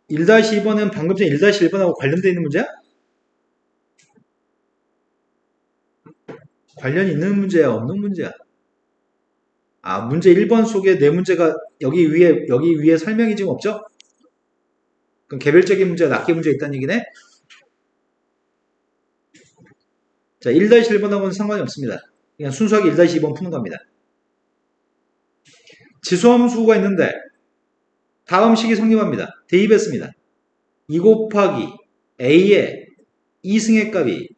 1-2번은 방금 전에 1-1번하고 관련되어 있는 문제야? 관련이 있는 문제야? 없는 문제야? 아, 문제 1번 속에 네 문제가 여기 위에 설명이 지금 없죠? 그럼 개별적인 문제가 낱개 문제가 있다는 얘기네? 자, 1-1번하고는 상관이 없습니다. 그냥 순수하게 1-2번 푸는 겁니다. 지수함수가 있는데 다음 식이 성립합니다. 대입했습니다. 2 곱하기 a의 2승의 값이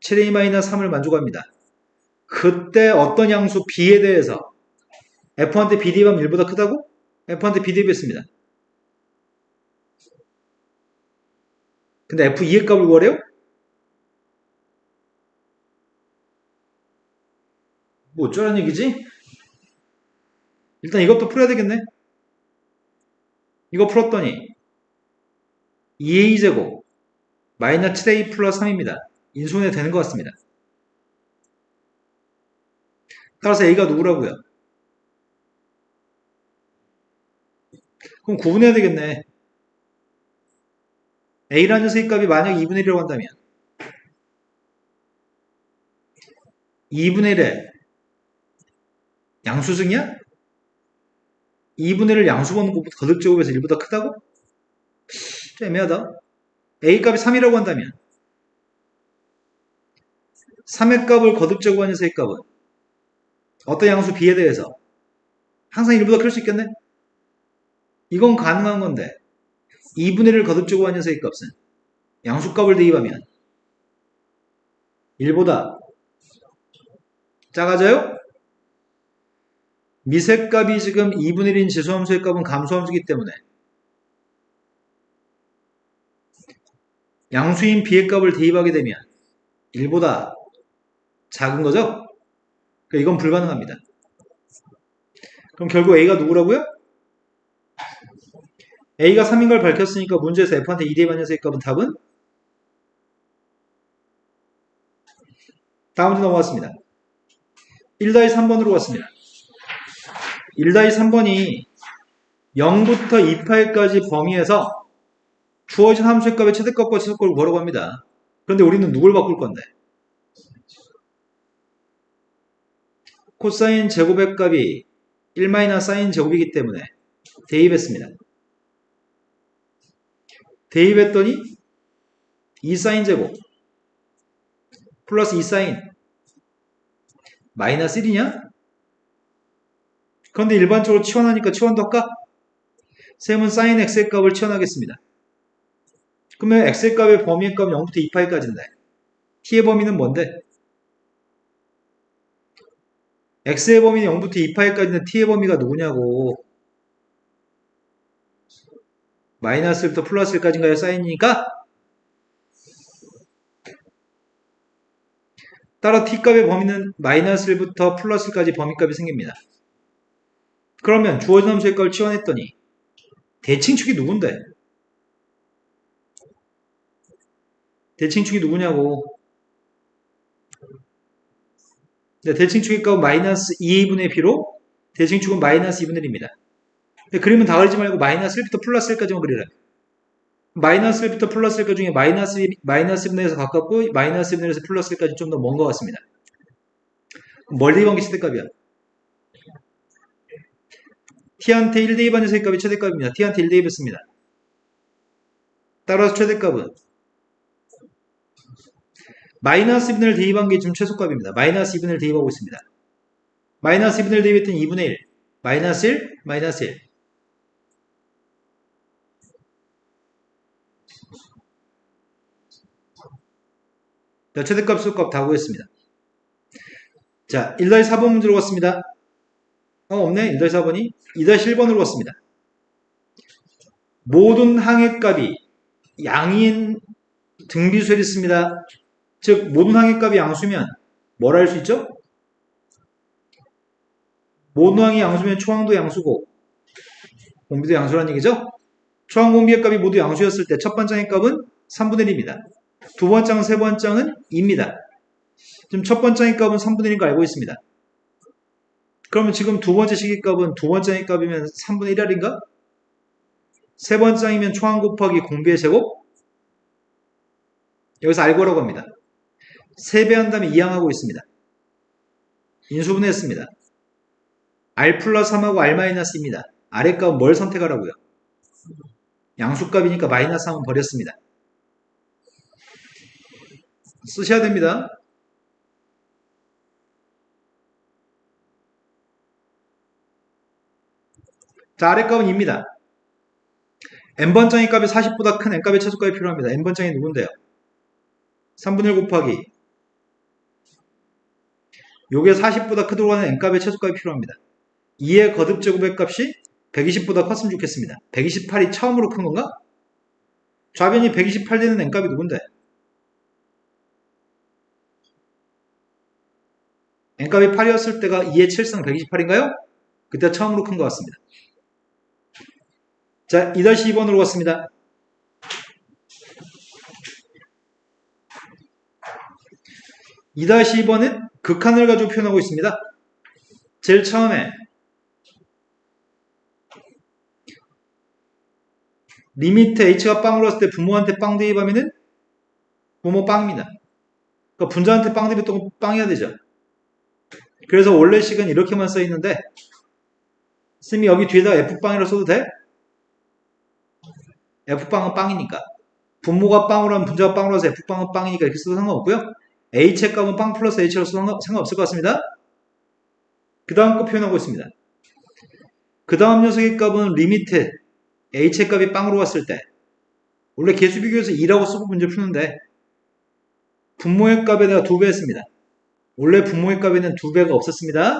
7a-3을 만족합니다. 그때 어떤 양수 b에 대해서 f한테 b 대입하면 1보다 크다고? f한테 b 대입했습니다. 근데 f2의 값을 구하래요? 뭐 어쩌라는 얘기지? 일단 이것도 풀어야 되겠네. 이거 풀었더니 2a제곱 마이너스 7a 플러스 3입니다. 인수분해 되는 것 같습니다. 따라서 a가 누구라고요? 그럼 구분해야 되겠네. a라는 녀석의 값이 만약 2분의 1이라고 한다면 2분의 1에 양수승이야? 2분의 1을 양수 번는 것보다 거듭제곱해서 1보다 크다고? 좀 애매하다. a 값이 3이라고 한다면 3의 값을 거듭제곱한 녀석의 값은 어떤 양수 b에 대해서 항상 1보다 클 수 있겠네? 이건 가능한 건데 2분의 1을 거듭제곱한 녀석의 값은 양수값을 대입하면 1보다 작아져요? 미세값이 지금 2분의 1인 지수함수의 값은 감수함수이기 때문에 양수인 b의 값을 대입하게 되면 1보다 작은 거죠? 그러니까 이건 불가능합니다. 그럼 결국 a가 누구라고요? a가 3인 걸 밝혔으니까 문제에서 f한테 2 대입한 녀석의 값은 답은? 다음 문제 넘어갔습니다. 1-3번으로 갔습니다. 1-3번이 0부터 2파이까지 범위에서 주어진 함수의 값의 최대값과 최소값을 구하라고 합니다. 그런데 우리는 누굴 바꿀 건데? 코사인 제곱의 값이 1-사인 제곱이기 때문에 대입했습니다. 대입했더니 2사인 제곱 플러스 2사인 마이너스 1이냐? 그런데 일반적으로 치환하니까 치환도 할까? 셈은 사인 x의 값을 치환하겠습니다. 그러면 x의 값의 범위의 값은 0부터 2파이까지인데 t의 범위는 뭔데? x의 범위는 0부터 2파이까지인데 t의 범위가 누구냐고. 마이너스 1부터 플러스 1까지인가요? 사인이니까? 따라 t값의 범위는 마이너스 1부터 플러스 1까지 범위값이 생깁니다. 그러면 주어진 함수의 값을 치환했더니 대칭축이 누군데? 대칭축이 누구냐고. 네, 대칭축의 값은 마이너스 2분의 b로 대칭축은 마이너스 2분의 1입니다. 그림은 다 그리지 말고 마이너스 1부터 플러스 1까지만 그리라. 마이너스 1부터 플러스 1까지 중에 마이너스 1분의 1에서 가깝고 마이너스 1분의 1에서 플러스 1까지 좀 더 먼 것 같습니다. 멀리 관계 최대값이야. t한테 1대입하는 세값이 최대값입니다. t한테 1대입했습니다. 따라서 최대값은 마이너스 2분의 1 대입한 게 지금 최소값입니다. 마이너스 2분의 1 대입하고 있습니다. 마이너스 2분의 1 대입했더니 2분의 1 마이너스 1 마이너스 1 자, 최대값 소값 다 구했습니다. 자, 1-4번 문제로 갔습니다. 없네. 1-4번이 2-1번으로 갔습니다. 모든 항해값이 양인 등비수열이 있습니다. 즉 모든 항해값이 양수면 뭘 할 수 있죠? 모든 항이 양수면 초항도 양수고 공비도 양수라는 얘기죠? 초항 공비의 값이 모두 양수였을 때 첫 번째 항해값은 3분의 1입니다. 두 번째 항, 세 번째 항은 2입니다. 지금 첫 번째 항해값은 3분의 1인 거 알고 있습니다. 그러면 지금 두 번째 시기값은 두 번째 항해값이면 3분의 1R인가? 세 번째 항이면 초항 곱하기 공비의 제곱? 여기서 알고라고 합니다. 3배 한 다음에 2항하고 있습니다. 인수분해했습니다. R 플러스 3하고 R 마이너스 2입니다. R의 값은 뭘 선택하라고요? 양수값이니까 마이너스 3은 버렸습니다. 쓰셔야 됩니다. 자, R의 값은 2입니다. n번장의 값이 40보다 큰 n값의 최소값이 필요합니다. n번장이 누군데요? 3분의 1 곱하기 요게 40보다 크도록 하는 n값의 최소값이 필요합니다. 2의 거듭제곱의 값이 120보다 컸으면 좋겠습니다. 128이 처음으로 큰 건가? 좌변이 128 되는 n값이 누군데? n값이 8이었을 때가 2의 7승 128인가요? 그때 처음으로 큰 것 같습니다. 자, 2-2번으로 갔습니다. 2-2번은 극한을 가지고 표현하고 있습니다. 제일 처음에 리미트 h가 빵으로 왔을 때 부모한테 빵 대입하면은 부모 빵입니다. 그러니까 분자한테 빵 대입했던 빵이어야 되죠. 그래서 원래 식은 이렇게만 써 있는데 쌤이 여기 뒤에다가 f빵이라고 써도 돼? f빵은 빵이니까. 분모가 빵으로 하면 분자가 빵으로 해서 f빵은 빵이니까 이렇게 써도 상관없고요. h의 값은 빵 플러스 h라고 써도 상관없을 것 같습니다. 그 다음 거 표현하고 있습니다. 그 다음 녀석의 값은 리미트 h의 값이 빵으로 왔을 때 원래 개수 비교해서 2라고 쓰고 문제 푸는데 분모의 값에 내가 2배 했습니다. 원래 분모의 값에는 2배가 없었습니다.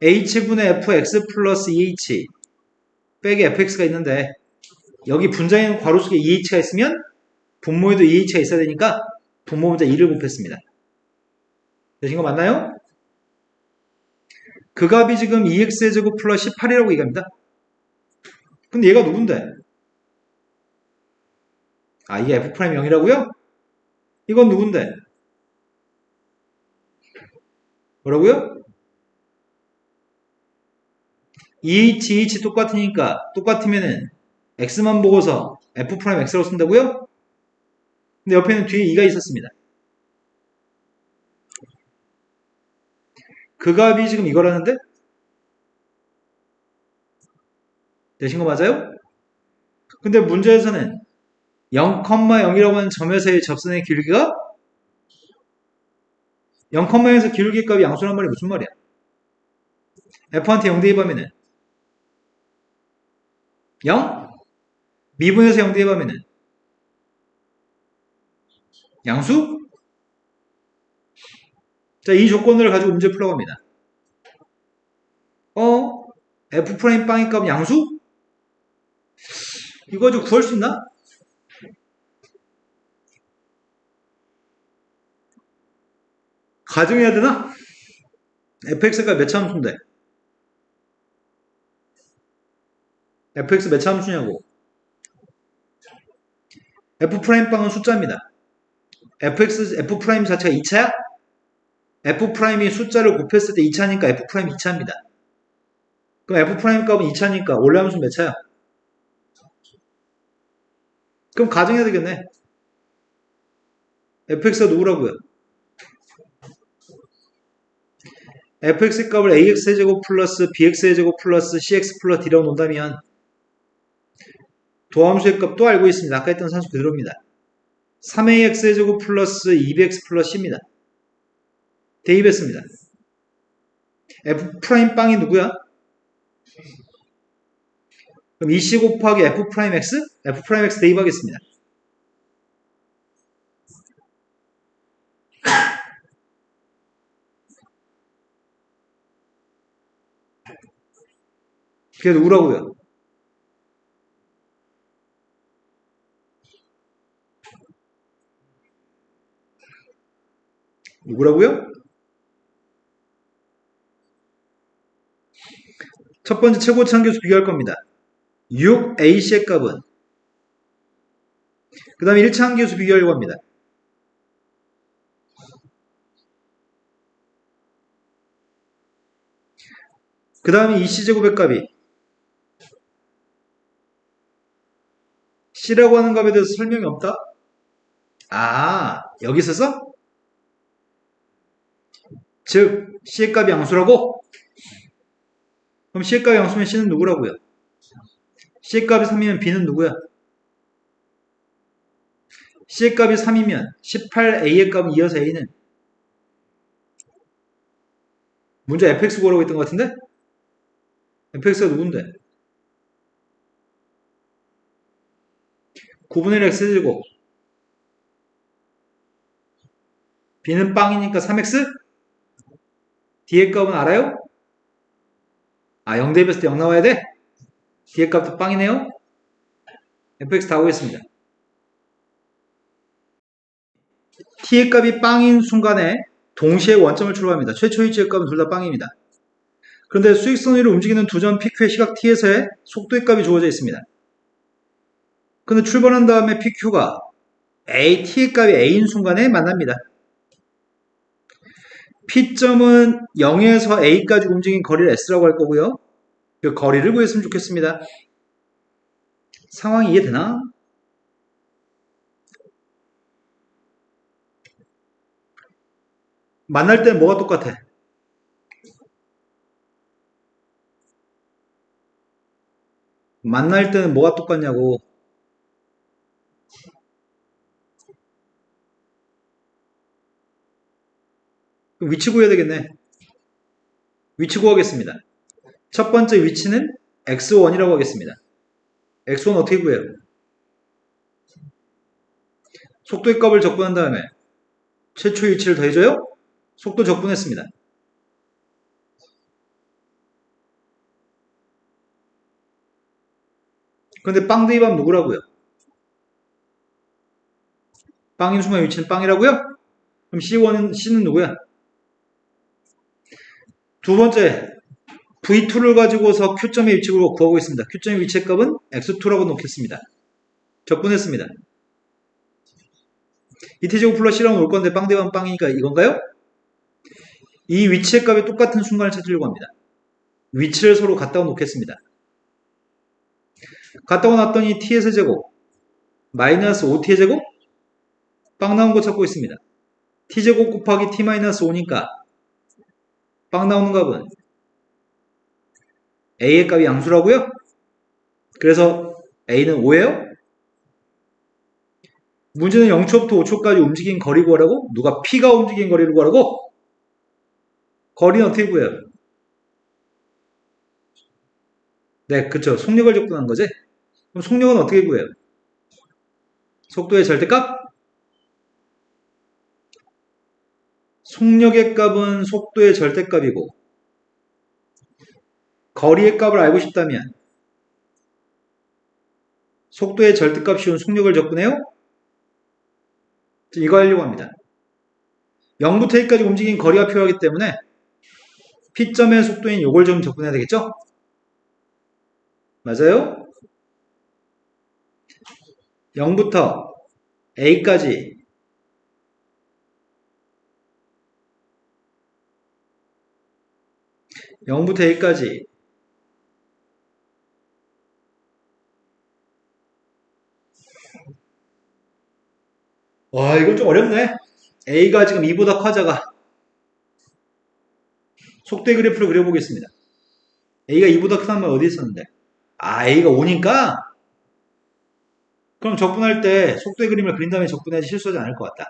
h분의 fx 플러스 2h 빼기 fx가 있는데 여기 분자에는 괄호 속에 2h가 있으면 분모에도 2h가 있어야 되니까 분모 분자 2를 곱했습니다. 되신 거 맞나요? 그 값이 지금 2x의 제곱 플러스 18이라고 얘기합니다. 근데 얘가 누군데? 아, 이게 f'0이라고요? 이건 누군데? 뭐라고요? 2h 똑같으면은 x만 보고서 f'x라고 쓴다고요? 근데 옆에는 뒤에 2가 있었습니다. 그 값이 지금 이거라는데? 되신 거 맞아요? 근데 문제에서는 0,0이라고 하는 점에서의 접선의 길이가 0,0에서 기울기 값이 양수란 말이 무슨 말이야? f한테 0 대입하면은 0? 미분에서 0 대입하면은 양수? 자, 이 조건을 가지고 문제 풀라고 합니다. f' 빵의 값은 양수? 이거 좀 구할 수 있나? 가정해야 되나? fx가 몇 차 함수인데? fx 몇 차 함수냐고? f'빵은 숫자입니다. f' 자체가 2차야? f'이 숫자를 곱했을 때 2차니까 f' 2차입니다. 그럼 f' 값은 2차니까 원래 함수 몇 차야? 그럼 가정해야 되겠네. fx가 누구라고요? fx 값을 ax제곱 플러스 bx제곱 플러스 cx 플러스 d라고 놓는다면 도함수의 값도 알고 있습니다. 아까 했던 산수 그대로입니다. 3ax제곱 플러스 2bx 플러스 c입니다. 대입했습니다. f 프라임 빵이 누구야? 그럼 2c 곱하기 f 프라임 x? f 프라임 x 대입하겠습니다. 그게 누구라고요? 누구라고요? 첫 번째 최고치 한계수 비교할 겁니다. 6ac의 값은 그 다음에 1차 한계수 비교하려고 합니다. 그 다음에 2c제곱의 값이 c라고 하는 값에 대해서 설명이 없다? 아, 여기 있어서? 즉 c의 값이 양수라고? 그럼 c의 값이 양수면 c는 누구라고요? c의 값이 3이면 b는 누구야? c의 값이 3이면 18a의 값은 이어서 a는 문제 fx 구하라고 했던 것 같은데? fx가 누군데? 9분의 1 x제곱 b는 빵이니까 3x? d의 값은 알아요? 아, 0 대입했을 때 0 나와야 돼? d의 값도 빵이네요? fx 다 구했습니다. t의 값이 빵인 순간에 동시에 원점을 출발합니다. 최초 위치의 값은 둘 다 빵입니다. 그런데 수익선 위로 움직이는 두 점 PQ의 시각 t에서의 속도의 값이 주어져 있습니다. 근데 출발한 다음에 PQ가 t의 값이 a인 순간에 만납니다. P점은 0에서 a까지 움직인 거리를 s라고 할 거고요. 그 거리를 구했으면 좋겠습니다. 상황이 이해되나? 만날 때는 뭐가 똑같아? 만날 때는 뭐가 똑같냐고. 그럼 위치 구해야 되겠네. 위치 구하겠습니다. 첫 번째 위치는 x1이라고 하겠습니다. x1 어떻게 구해요? 속도의 값을 적분한 다음에 최초의 위치를 더해줘요? 속도 적분했습니다. 그런데 빵 대입하면 누구라고요? 빵인 순간 위치는 빵이라고요? 그럼 C는 누구야? 두 번째 V2를 가지고서 Q점의 위치를 구하고 있습니다. Q점의 위치의 값은 X2라고 놓겠습니다. 적분했습니다. 이태제곱 플러스 C라고 놓을 건데 빵 대입하면 빵이니까 이건가요? 이 위치의 값이 똑같은 순간을 찾으려고 합니다. 위치를 서로 갖다가 놓겠습니다. 갖다가 놨더니 t의 세제곱 마이너스 5t의 제곱 빵 나온 거 찾고 있습니다. t제곱 곱하기 t 마이너스 5니까 빵 나오는 값은 a의 값이 양수라고요? 그래서 a는 5예요? 문제는 0초부터 5초까지 움직인 거리 구하라고? 누가 p가 움직인 거리를 구하라고? 거리는 어떻게 구해요? 네, 그쵸. 속력을 적분한 거지? 그럼 속력은 어떻게 구해요? 속도의 절대값? 속력의 값은 속도의 절대값이고 거리의 값을 알고 싶다면 속도의 절대값이온 속력을 적분해요? 이거 하려고 합니다. 0부터 1까지 움직인 거리가 필요하기 때문에 P점의 속도인 요걸 좀 적분해야 되겠죠? 맞아요? 0부터 A까지 와, 이건 좀 어렵네. A가 지금 2보다 커져가. 속도의 그래프를 그려보겠습니다. A가 2보다 크다는 말 어디 있었는데? 아, A가 5니까? 그럼 적분할 때 속도의 그림을 그린 다음에 적분해야지 실수하지 않을 것 같다.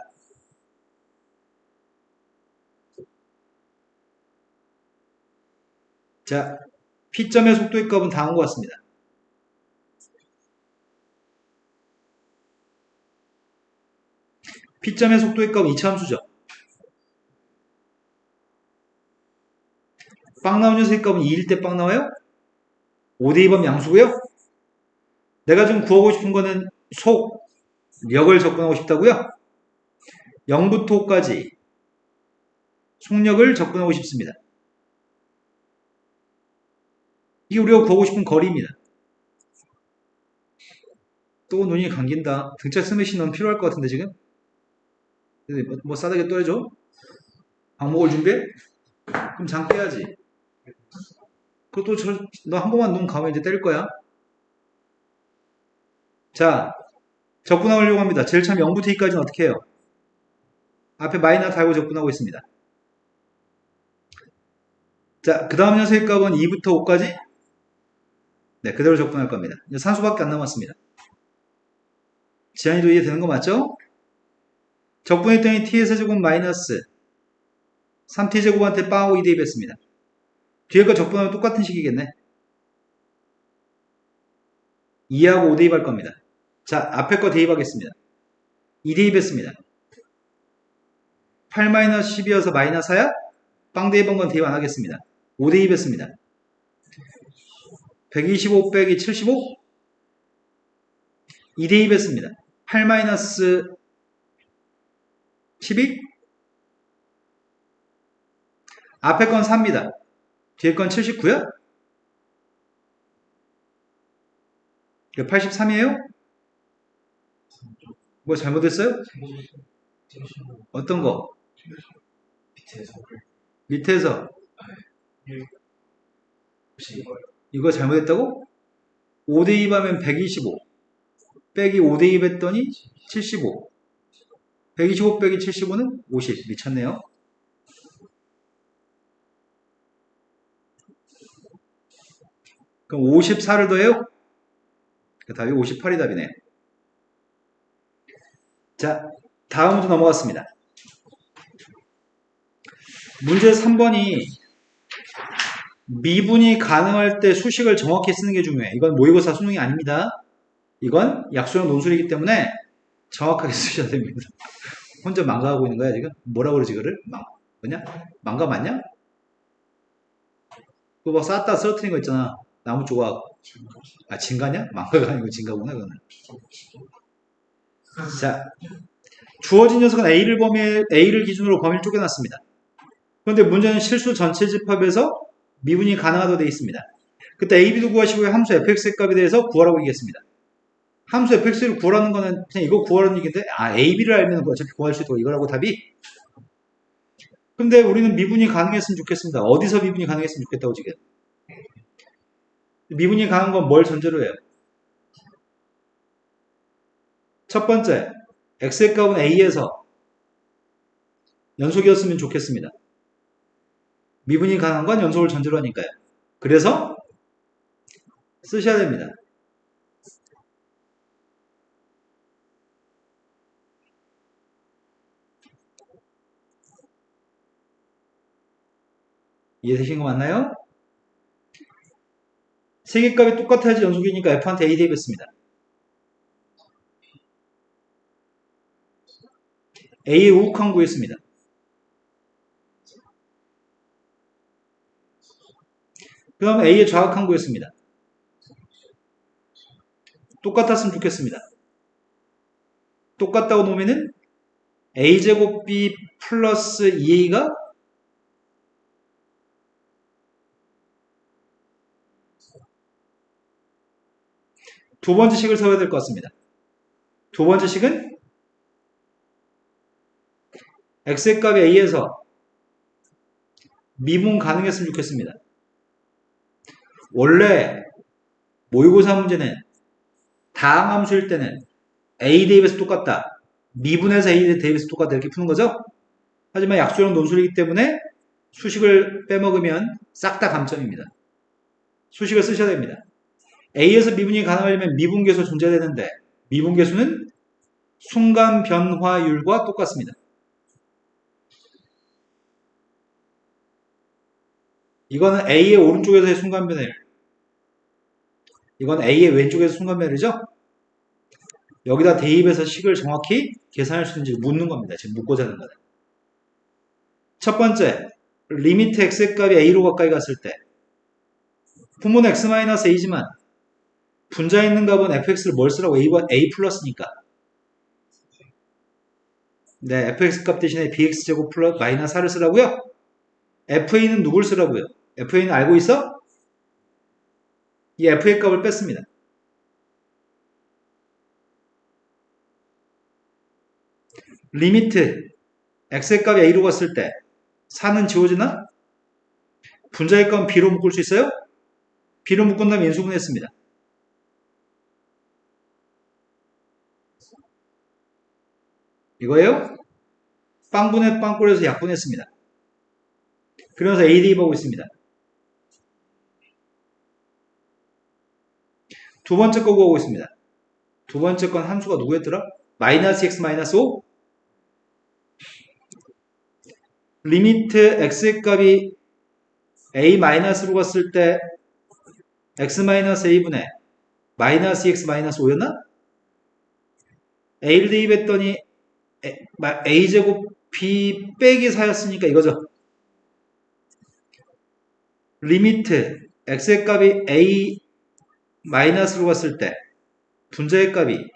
자, P점의 속도의 값은 다음과 같습니다. P점의 속도의 값은 이차함수죠. 빵 나온 녀석의 값은 2일 때 빵 나와요? 5대2범 양수고요. 내가 지금 구하고 싶은 거는 속력을 접근하고 싶다고요? 0부터 5까지 속력을 접근하고 싶습니다. 이게 우리가 구하고 싶은 거리입니다. 또 눈이 감긴다. 등차 스매시 넌 필요할 것 같은데 지금? 뭐 싸다게 또 해줘? 방목을 준비해? 그럼 장 깨야지. 그것도 너 한 번만 눈 감으면 이제 때릴 거야. 자, 접근하려고 합니다. 제일 처음 0부터 2까지는 어떻게 해요? 앞에 마이너스 달고 접근하고 있습니다. 자, 그 다음 녀석의 값은 2부터 5까지? 네, 그대로 접근할 겁니다. 이제 산수밖에 안 남았습니다. 지한이도 이해되는 거 맞죠? 적분했더니 t의 세제곱 마이너스 3t제곱한테 빵하고 2 대입했습니다. 뒤에 거 적분하면 똑같은 식이겠네. 2하고 5 대입할 겁니다. 자, 앞에 거 대입하겠습니다. 2 대입했습니다. 8-12여서 마이너스 4야? 빵 대입한 건 대입 안 하겠습니다. 5 대입했습니다. 125 빼기 75? 2 대입했습니다. 8-12? 앞에 건 4입니다. 뒤에 건 79야? 83이에요? 뭐 잘못했어요? 어떤 거? 밑에서 이거 잘못했다고? 5 대입하면 125 빼기 5 대입했더니 75 125 빼기 75는 50 미쳤네요. 그럼 54를 더해요? 그 답이 58이 답이네요. 자, 다음 문제 넘어갔습니다. 문제 3번이 미분이 가능할 때 수식을 정확히 쓰는 게 중요해. 이건 모의고사 수능이 아닙니다. 이건 약수형 논술이기 때문에 정확하게 쓰셔야 됩니다. 혼자 망가하고 있는 거야 지금? 뭐라 그러지 그를? 뭐냐? 망가 맞냐? 그거 막 쌓았다 쓰러뜨린 거 있잖아. 나무 조각. 아, 진가냐? 망가가 아니고 진가구나 그거는. 자, 주어진 녀석은 A를 기준으로 범위를 쪼개놨습니다. 그런데 문제는 실수 전체 집합에서 미분이 가능하다고 되어 있습니다. 그때 A, B도 구하시고요. 함수 fx의 값에 대해서 구하라고 얘기했습니다. 함수 fx를 구하라는 거는 그냥 이거 구하라는 얘기인데 A, B를 알면 어차피 구할 수 있고 이거라고 답이. 근데 우리는 미분이 가능했으면 좋겠습니다. 어디서 미분이 가능했으면 좋겠다고 지금. 미분이 가능한 건 뭘 전제로 해요? 첫 번째, x의 값은 a에서 연속이었으면 좋겠습니다. 미분이 가능한 건 연속을 전제로 하니까요. 그래서 쓰셔야 됩니다. 이해되신 거 맞나요? 세개값이 똑같아야지 연속이니까 f한테 a 대입했습니다. a의 우극한 구했습니다. 그 다음에 a의 좌극한 구했습니다. 똑같았으면 좋겠습니다. 똑같다고 놓으면은 a제곱 b 플러스 2a가 두 번째 식을 써야 될 것 같습니다. 두 번째 식은 x의 값이 a에서 미분 가능했으면 좋겠습니다. 원래 모의고사 문제는 다항함수일 때는 a 대입에서 똑같다. 미분에서 A 대입해서 똑같다 이렇게 푸는 거죠. 하지만 약수형 논술이기 때문에 수식을 빼먹으면 싹 다 감점입니다. 수식을 쓰셔야 됩니다. A에서 미분이 가능하려면 미분계수 존재되는데 미분계수는 순간 변화율과 똑같습니다. 이거는 A의 오른쪽에서의 순간 변화율. 이건 A의 왼쪽에서 순간 변화율이죠. 여기다 대입해서 식을 정확히 계산할 수 있는지 묻는 겁니다. 지금 묻고자 하는 거는. 첫 번째, 리미트 x의 값이 a로 가까이 갔을 때 분모는 x-a지만 분자에 있는 값은 fx를 뭘 쓰라고? a 플러스니까. 네, fx 값 대신에 bx제곱 플러스 마이너스 4를 쓰라고요? fa는 누굴 쓰라고요? fa는 알고 있어? 이 f의 값을 뺐습니다. 리미트 x의 값이 a로 갔을 때 4는 지워지나? 분자의 값은 b로 묶을 수 있어요? b로 묶은 다음에 인수분해했습니다. 이거예요? 빵분해 빵꼴에서 약분했습니다. 그러면서 a 대입하고 있습니다. 두 번째 거 구하고 있습니다. 두 번째 건 함수가 누구였더라? 마이너스 x 마이너스 5? 리미트 x의 값이 a 마이너스로 갔을 때 x 마이너스 a분의 마이너스 x 마이너스 5였나? a를 대입했더니 a제곱 b 빼기 4였으니까 이거죠. 리미트 x의 값이 a 마이너스로 갔을 때 분자의 값이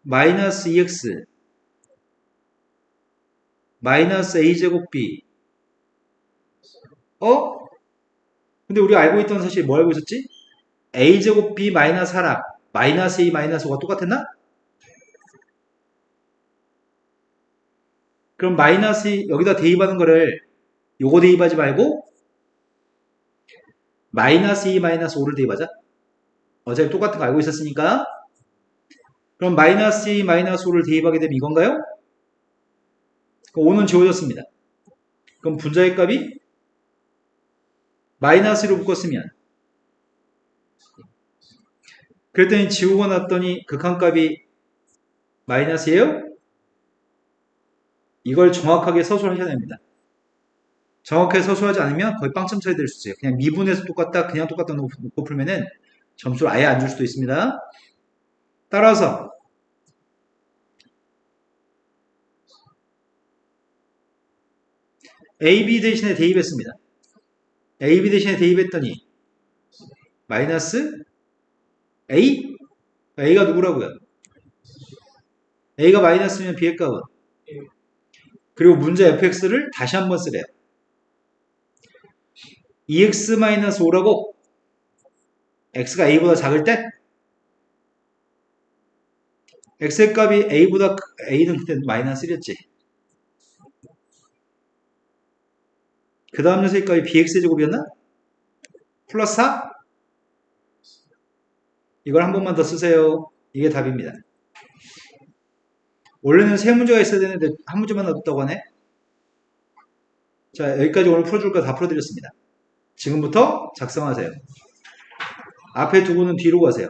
마이너스 2x 마이너스 a제곱 b 근데 우리가 알고 있던 사실이 뭐 알고 있었지? a제곱 b 마이너스 4랑 마이너스 a 마이너스 5가 똑같았나? 그럼 마이너스 여기다 대입하는 거를 요거 대입하지 말고 마이너스 2 마이너스 5를 대입하자. 어차피 똑같은 거 알고 있었으니까. 그럼 마이너스 2 마이너스 5를 대입하게 되면 이건가요? 5는 지워졌습니다. 그럼 분자의 값이 마이너스로 묶었으면 그랬더니 지우고 났더니 극한값이 마이너스예요? 이걸 정확하게 서술하셔야 됩니다. 정확하게 서술하지 않으면 거의 빵점 차이 될 수 있어요. 그냥 미분해서 똑같다, 그냥 똑같다 놓고 풀면은 점수를 아예 안 줄 수도 있습니다. 따라서 AB 대신에 대입했습니다. AB 대신에 대입했더니 마이너스 A? A가 누구라고요? A가 마이너스면 B의 값은? 그리고 문제 fx를 다시 한번 쓰래요. 2x-5라고 x가 a보다 작을 때 x의 값이 a보다 a는 그때 마이너스 1이었지. 그 다음 녀석의 값이 bx의 제곱이었나? 플러스 4? 이걸 한 번만 더 쓰세요. 이게 답입니다. 원래는 세 문제가 있어야 되는데 한 문제만 놔뒀다고 하네. 자, 여기까지 오늘 풀어줄 거 다 풀어드렸습니다. 지금부터 작성하세요. 앞에 두 분은 뒤로 가세요.